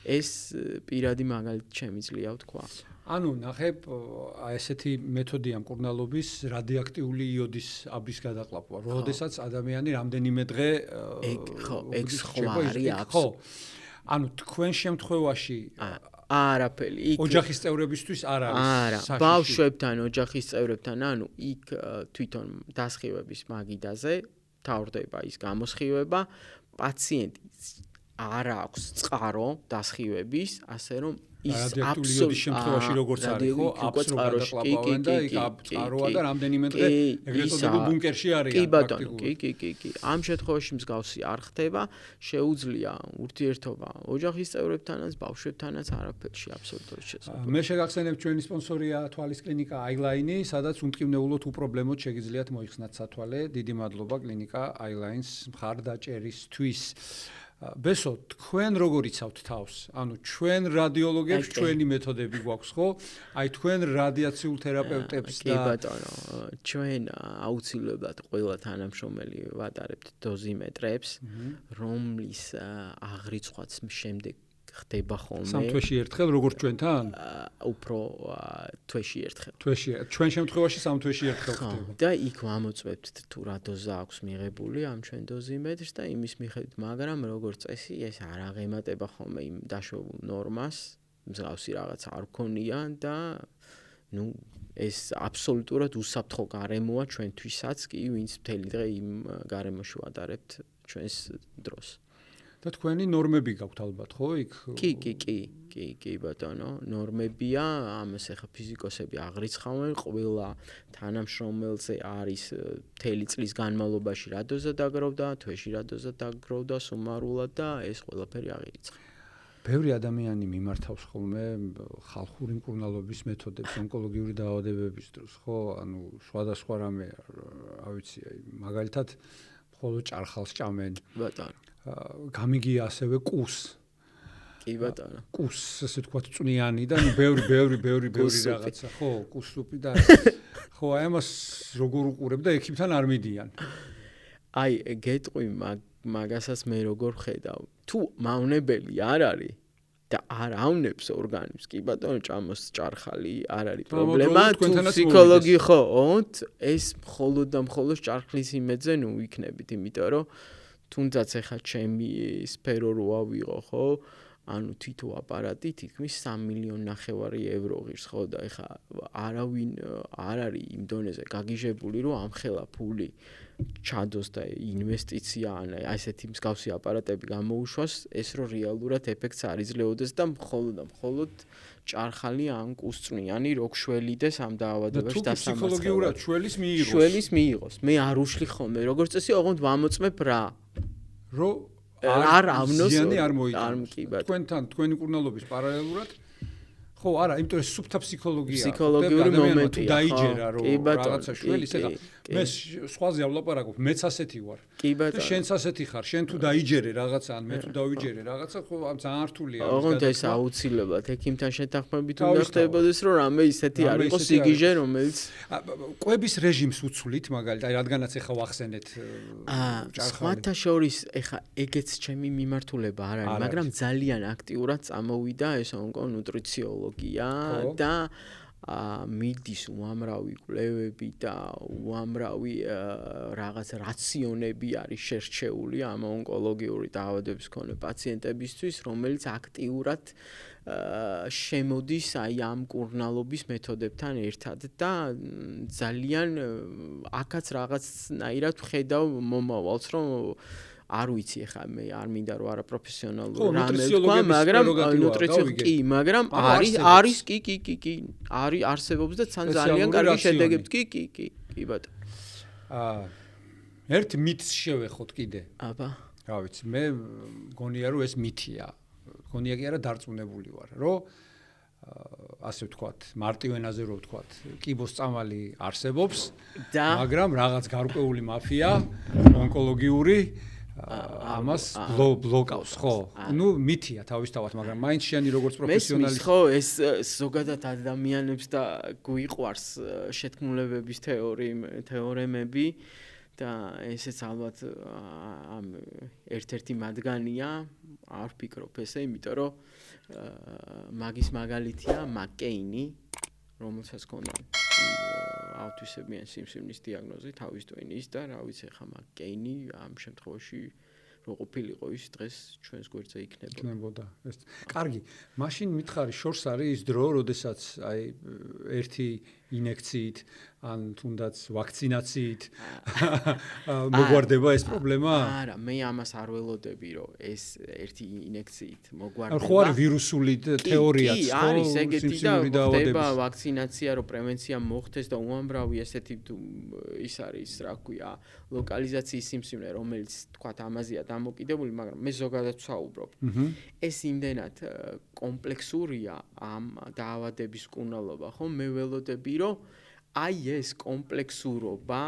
ეს პირადი მაგალითი შემიძლია ვთქვა. ანუ ნახებ, აი ესეთი მეთოდია მკურნალობის რადიოაქტიული იოდის აბის გადაყლაპვა. როდესაც ადამიანი რამდენიმე დღე ეგ ხო არის აქვს. ხო. ანუ თქვენ შემთხვევაში არაფერი. იქ ოჯახის წევრებისთვის არ არის. არა, ბავშვებთან, ოჯახის წევრებთან, ანუ იქ თვითონ დასხივების მაგიდაზე თავდება ის გამოსხივება, პაციენტი არ აქვს წყარო დასხივების, ასე რომ ის რადიოაქტიული იოდის შემთხვევაში როგორც არის, ხო, აბსოლუტურად გადაყლაპავენ და იქ წყაროა და რამდენიმე დღე ეგრეთ წოდებულ ბუნკერში არიან პრაქტიკულად. კი. ამ შემთხვევაში მსგავსი არ ხდება, შეუძლია ურთიერთობა ოჯახის წევრებთანაც, ბავშვებთანაც არაფერში აბსოლუტურად შესაძლოა. მე შეგახსენებ ჩვენი სპონსორია თვალის კლინიკა iLine, სადაც უმტკივნეულოდ უპრობლემოდ შეგიძლიათ მოიხსნათ სათვალე. დიდი მადლობა კლინიკა iLine-ს მხარდაჭერისთვის. ბესო, თქვენ როგორ იცავთ თავს? ანუ ჩვენ რადიოლოგებს ჩვენი მეთოდები გვაქვს, ხო? აი თქვენ რადიაციულ თერაპევტებს და კი ბატონო, ჩვენ აუცილებლად ყველა თანამშრომელი ვატარებთ დოზიმეტრებს, რომლის აღრიცხვაც შემდეგ ხდება ხოლმე. სამ თვეში ერთხელ როგორც ჩვენთან? უფრო თვეში ერთხელ. ჩვენ შემთხვევაში სამ თვეში ერთხელ ხდება. და იქ ვამოწმებთ თუ რა დოზა აქვს მიღებული ამ ჩვენ დოზიმეტრს და იმის მიხედვით, მაგრამ როგორც წესი ეს არ აღემატება ხოლმე იმ დაშვებულ ნორმას, მსგავსი რაღაც არ გქონია და ეს აბსოლუტურად უსაფრთხო გარემოა ჩვენთვისაც კი, ვინც მთელი დღე იმ გარემოში ვატარებთ ჩვენს დროს. და თქვენი ნორმები გაქვთ ალბათ, ხო? იქ კი ბატონო, ნორმებია, ამას ახლა ფიზიკოსები აღრიცხავენ, ყველა თანამშრომელზე არის მთელი წლის განმავლობაში რა დოზა დაგროვდა, თვეში რა დოზა დაგროვდა სუმარულად და ეს ყველაფერი აღირიცხა. ბევრი ადამიანი მიმართავს ხოლმე ხალხური მკურნალობის მეთოდებს ონკოლოგიური დაავადებების დროს, ხო? ანუ სხვადასხვა რამე, რა ვიცი, მაგალითად, მხოლოდ ჭარხალს ჭამენ. ბატონო გამიგია ასევე კუს. კი ბატონო. კუს, ესე თქვა წვნიანი და ბევრი რაღაცა, ხო, კუსსუპი და ხო, აი ამას როგორ უყურებ და ექიმთან არ მიდიან. აი, გეტყვი მაგასაც მე როგორ ხედავ. თუ მავნებელი არ არის და არ ავნებს ორგანიზმს, კი ბატონო, ჭამოს ჭარხალი არ არის პრობლემა, თუ ფსიქოლოგი ხო, ეს მხოლოდ და მხოლოდ ჭარხლის იმედზე ვიქნებით, იმიტომ რომ თუნდაც ახლა ჩემი სფერო რო ავიღო, ხო? ანუ თითო აპარატი თითქმის 3.5 მილიონი евро ღირს, ხო? და ახლა არავინ არ არის იმ დონეზე გაგიჟებული, რომ ამხელა ფული ჩადოს და ინვესტიცია ან ასეთი მსგავსი აპარატები გამოუშვას, ეს რო რეალურად ეფექტს არ იძლეოდეს და მხოლოდ ჭარხალი ან კუსწვნიანი რო გშველიდეს ამ დაავადებაში დასამარცხებლად. თუ ფსიქოლოგიურად შველის მიიღოს. მე არ უშლი ხოლმე, როგორც წესი, ოღონდ ვამოწმებ რა. რო არ ავნოს ზიანი არ მოიწონოს. თქვენთან თქვენი მკურნალობის პარალელურად ხო, არა, იმიტომ რომ სუფთა ფსიქოლოგია. ფსიქოლოგიური მომენტია. დაიჯერა რომ რაღაცა შველის ეხა მე სხვაზე ავლაპარაკობ, მეც ასეთი ვარ. და შენც ასეთი ხარ, შენ თუ დაიჯერე რაღაცა, ან მე თუ დავიჯერე რაღაცა, ხო, ძალიან რთულია. ოღონდ ეს აუცილებლად ექიმთან შეთანხმებით უნდა ხდებოდეს, რომ რამე ისეთი არ იყოს სიგიჟე, რომელიც კვების რეჟიმს უცვლით, მაგალითად, რადგანაც ეხა ვახსენეთ სხვათა შორის ეხა ეგეც ჩემი მიმართულება არ არის, მაგრამ ძალიან აქტიურად წამოვიდა ეს ონკონუტრიციოლოგია და მიდის უამრავი კვლევები და უამრავი რაღაც რაციონები არის შერჩეული ამ ონკოლოგიური დაავადების მქონე პაციენტებისთვის, რომელიც აქტიურად შემოდის აი ამ მკურნალობის მეთოდებთან ერთად და ძალიან აქაც რაღაცნაირად ვხედავ მომავალს, რომ არ ვიცი ახლა მე არ მინდა რომ არაპროფესიონალურ რამე თქვა, მაგრამ ნუტრიციოლოგი, მაგრამ არის კი არის არსებობს და თან ძალიან კარგი შედეგები კი ბატონო. ერთ მითს შევეხოთ კიდე. აბა. რა ვიცი, მე მგონია რომ ეს მითია. მგონია კი არა დარწმუნებული ვარ, რომ ასე ვთქვათ, მარტივენაზე რო ვთქვათ, კიბოსწამალი არსებობს, მაგრამ რაღაც გარკვეული მაფია ონკოლოგიური ამას ბლოკავს, ხო? ნუ მითია თავისთავად, მაგრამ მაინც შენი როგორც პროფესიონალი ხო, ეს ზოგადად ადამიანებს და გვიყვარს შეთქმულებების თეორემები და ესეც ალბათ ამ ერთ-ერთი მათგანია, არ ვფიქრობ ესე, იმიტომ რომ მაგის მაგალითია მაკკეინი, რომელსაც ჰქონდა ავტისებიან სიმსივნის დიაგნოზი თავის ტვინის და რა ვიცი ხა მაკკეინი ამ შემთხვევაში რო ყოფილიყო ის დღეს ჩვენს გვერდზე იქნებოდა. იქნებოდა ეს. კარგი, მაშინ მითხარი შორს არის ის დრო, როდესაც აი ერთი ინექციით ან თუნდაც ვაქცინაციით მოგვარდება ეს პრობლემა? არა, მე ამას არ ველოდები, რომ ეს ერთი ინექციით მოგვარდება. ხო არის ვირუსული თეორიაც, ხო? არის ეგეთი და ხდება ვაქცინაცია, რომ პრევენცია მოხდეს და უამრავი ესეთი ის არის, რა ქვია, ლოკალიზაციის სიმსივნე, რომელიც თქვათ ამაზეა დამოკიდებული, მაგრამ მე ზოგადად ვსაუბრობ. ეს იმდენად კომპლექსურია ამ დაავადების მკურნალობა, ხო? მე ველოდები, რომ აი ეს კომპლექსურობა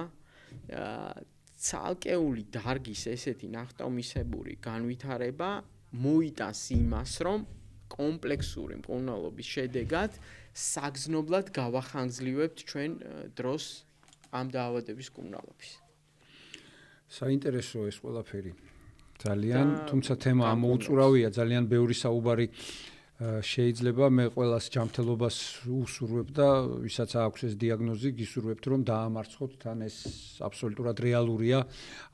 ცალკეული დარგის ესეთი ნახტომისებური განვითარება მოიტანს იმას, რომ კომპლექსური მკურნალობის შედეგად საგრძნობლად გავახანგრძლივებთ ჩვენ დროს ამ დაავადების მკურნალობის. საინტერესოა ეს ყველაფერი. ძალიან, თუმცა თემა ამოუწურავია, ძალიან ბევრი საუბარი შეიძლება მე ყველას ჯანმრთელობას უსურვებ და ვისაც აქვს ეს დიაგნოზი, გისურვებთ რომ დაამარცხოთ თან ეს აბსოლუტურად რეალურია,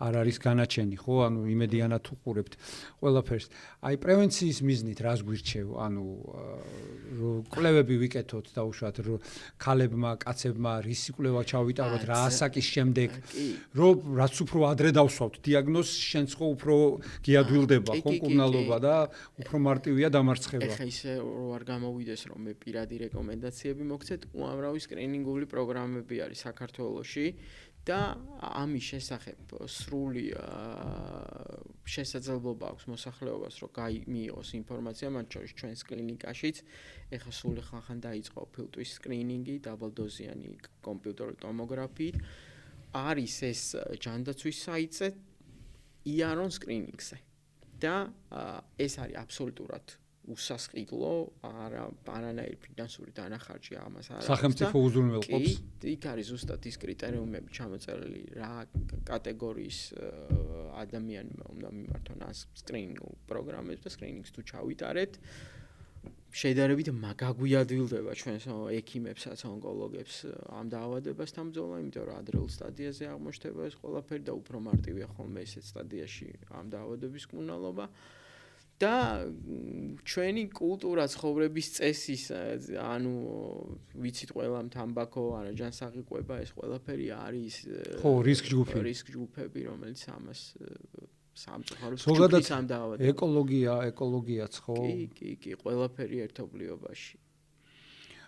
არ არის განაჩენი, ხო? ანუ იმედიანად უყურებთ ყველაფერს. აი პრევენციის მიზნით რას გვირჩევ? ანუ კვლევები ვიკეთოთ დაუშვათ, რომ ქალებმა, კაცებმა რისი კვლევა ჩავიტაროთ, რა ასაკის შემდეგ, რომ რაც უფრო ადრე დავსვავთ დიაგნოზს, შენც ხო უფრო გიადვილდება, ხო, მკურნალობა და უფრო მარტივია დამარცხება. ისე რო არ გამოვიდეს რომ მე პირადი რეკომენდაციები მოგცეთ, უამრავი სკრინინგული პროგრამები არის საქართველოში და ამის შესახებ სრული შესაძლებლობა აქვს მოსახლეობას რომ მიიღოს ინფორმაცია, მათ შორის ჩვენს კლინიკაშიც. ეხლა სულ ხან დაიწყო ფილტვის სკრინინგი, დაბალდოზიანი კომპიუტერული ტომოგრაფიით. არის ეს ჯანდაცვის საიტზე იარონ სკრინინგზე. და ეს არის აბსოლუტურად უსასყიდლო, არანაირი ფინანსური დანახარჯი ამას არ აქვს. სახელმწიფო უზრუნველყოფს. იქ არის ზუსტად ის კრიტერიუმები ჩამოწერილი, რა კატეგორიის ადამიანმა უნდა მიმართონ ამ სკრინინგ პროგრამებს და სკრინინგს თუ ჩავიტარებთ, შედარებით მაგაგვიადვილდება ჩვენს ექიმებსაც, ონკოლოგებს ამ დაავადებასთან ბრძოლა, იმიტომ რომ ადრეულ სტადიაზე აღმოჩნდება ეს ყველაფერი და უფრო მარტივია ხოლმე ესეთ სტადიაში ამ დაავადების მკურნალობა. და ჩვენი კულტურა ცხოვრების წესის, ანუ ვიცით ყველამ თამბაქო, არაჯანსაღი კვება, ეს ყველაფერი არის ხო, რისკ ჯგუფები, რომელიც ამას სამწუხაროდ ზოგადად ეკოლოგიაც ხო? კი, ყველაფერი ერთობლიობაში.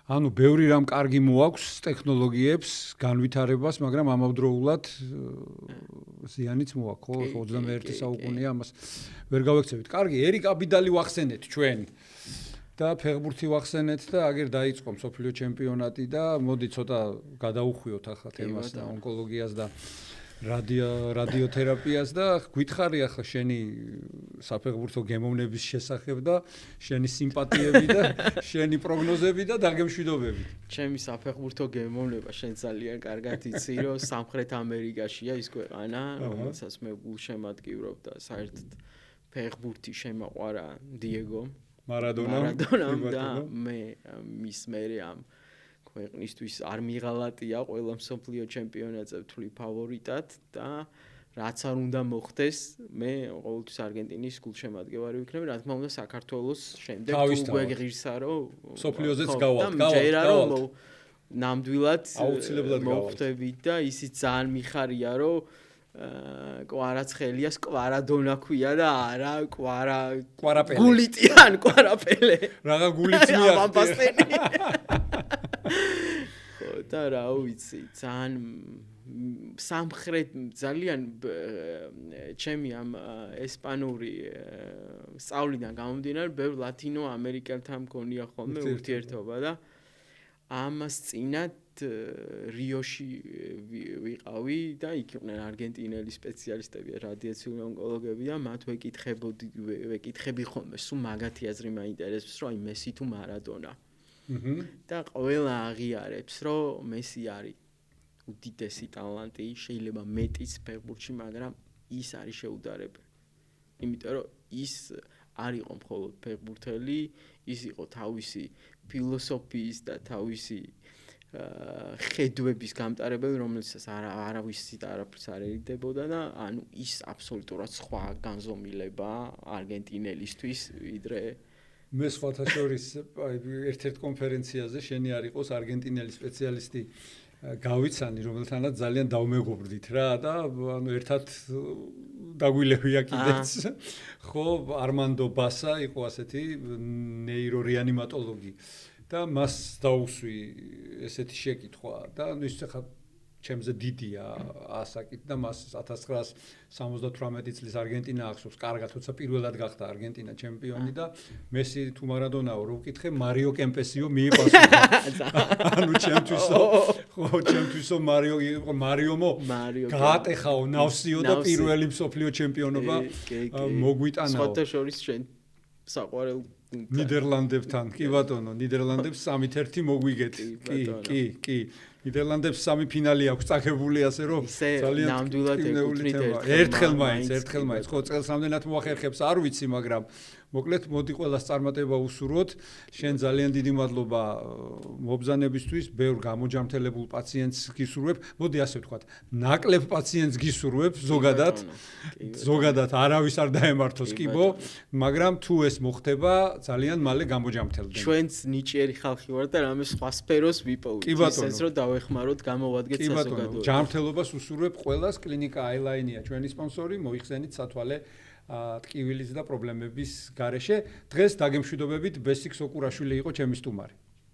ანუ ბევრი რამ კარგი მოაქვს ტექნოლოგიებს, განვითარებას, მაგრამ ამავდროულად ზიანიც მოაქვს, ხო? 21 საუკუნეა, ამას ვერ გავექცევით. კარგი, ერიკ აბიდალი ვახსენეთ ჩვენ. და ფეხბურთი ვახსენეთ და აგერ დაიწყო მსოფლიო ჩემპიონატი და მოდი ცოტა გადაუხვიოთ ახლა თემას და ონკოლოგიას და რადიოთერაპიას და გვითხარი ახლა შენი საფეხბურთო გემოვნების შესახებ და შენი სიმპათიები და შენი პროგნოზები და დაგემშვიდობები. ჩემი საფეხბურთო გემოვნება შენ ძალიან კარგად იცი, რომ სამხრეთ ამერიკაშია ის ქვეყანა, რომელსაც მე გულშემატკივრობ და საერთოდ ფეხბურთი შემაყვარა დიეგო მარადონამ და მე მის მერე ამ ქვეყნისთვის არ მიღალატია ყველა მსოფლიო ჩემპიონატზე ვთვლი ფავორიტად და რაც არ უნდა მოხდეს, მე ყოველთვის არგენტინის გულშემატკივარი ვიქნები, რა თქმა უნდა საქართველოს შემდეგ თუ გვეღირსა რომ მსოფლიოზეც გავალთ. ნამდვილად მოხვდებით და ისიც ძალიან მიხარია რომ კვარაცხელიას კვარადონა ქვია და არა კვარაპელე. გულიტიან კვარაპელე. რაღა გულიც მიახტია. და რა ვიცი, ძალიან სამხრეთ ძალიან ჩემი ამ ესპანური სწავლიდან გამომდინარე, ბევრ ლათინო ამერიკელთან მქონია ხოლმე ურთიერთობა და ამას წინათ რიოში ვიყავი და იქ იყვნენ არგენტინელი სპეციალისტები, რადიაციული ონკოლოგები და მათ ვეკითხები ხოლმე, სულ მაგათი აზრი მაინტერესებს, რომ აი მესი თუ მარადონა. და ყველა აღიარებს, რომ მესი არის უდიდესი ტალანტი, შეიძლება მეტიც ფეხბურთში, მაგრამ ის არის შეუდარებელი. იმიტომ რომ ის არ იყო მხოლოდ ფეხბურთელი, ის იყო თავისი ფილოსოფიის და თავისი ხედვების გამტარებელი, რომელსაც არავისით არაფერს არ ერიდებოდა და ანუ ის აბსოლუტურად სხვა განზომილება არგენტინელისთვის, ვიდრე მე სხვათა შორის ერთ-ერთ კონფერენციაზე შენი არ იყოს არგენტინელი სპეციალისტი გავიცანი, რომელთანაც ძალიან დავმეგობრდით რა და ანუ ერთად დაგვილევია კიდეც. ხო, არმანდო ბასა იყო ასეთი ნეირორეანიმატოლოგი და მას დაუსვი ესეთი შეკითხვა და ანუ ის ხა ჩემზე დიდია ასაკით და მას 1978 წლის არგენტინა ახსოვს კარგად, თორსა პირველად გახდა არგენტინა ჩემპიონი და მესი თუ მარადონაო რო ვკითხე, მარიო კემპესიო მიიპასუხა. ანუ ჩემთვისო, ხო, ჩემთვისო მარიომო გაატეხაო ნავსიო და პირველი მსოფლიო ჩემპიონობა მოგვიტანაო. სხვათა შორის შენ საყვარელ ნიდერლანდებთან, კი ბატონო, ნიდერლანდებს 3-1 მოგვიგეთ. კი. ნიდერლანდებს 3 ფინალი აქვს წაგებული, ასე რომ ძალიან ნამდვილად ეკუთვნით ერთხელ მაინც, ხო, წელს რამდენად მოახერხებს არ ვიცი, მაგრამ მოკლედ მოდი ყველას წარმატება უსურვოთ. შენ ძალიან დიდი მადლობა მობრძანებისთვის, ბევრ გამოჯამთელებულ პაციენტს გისურვებ. მოდი ასე ვთქვათ, ნაკლებ პაციენტს გისურვებ ზოგადად არავის არ დაემართოს კიბო, მაგრამ თუ ეს მოხდება, ძალიან მალე გამოჯამთელდნენ. ჩვენც ნიჭიერი ხალხი ვართ და რამე სხვა სფეროს ვიპოვოთ. ისეს რომ დავეხმაროთ, გამოვადგეთ საზოგადოებას. ჯანმრთელობას უსურვებ ყველას, კლინიკა აილაინია ჩვენი სპონსორი, მოიხსენით სათვალე ტკივილის და პრობლემების გარეშე. დღეს დაგემშვიდობებით ბესიკ სოკურაშვილი იყო ჩემი სტუმარი.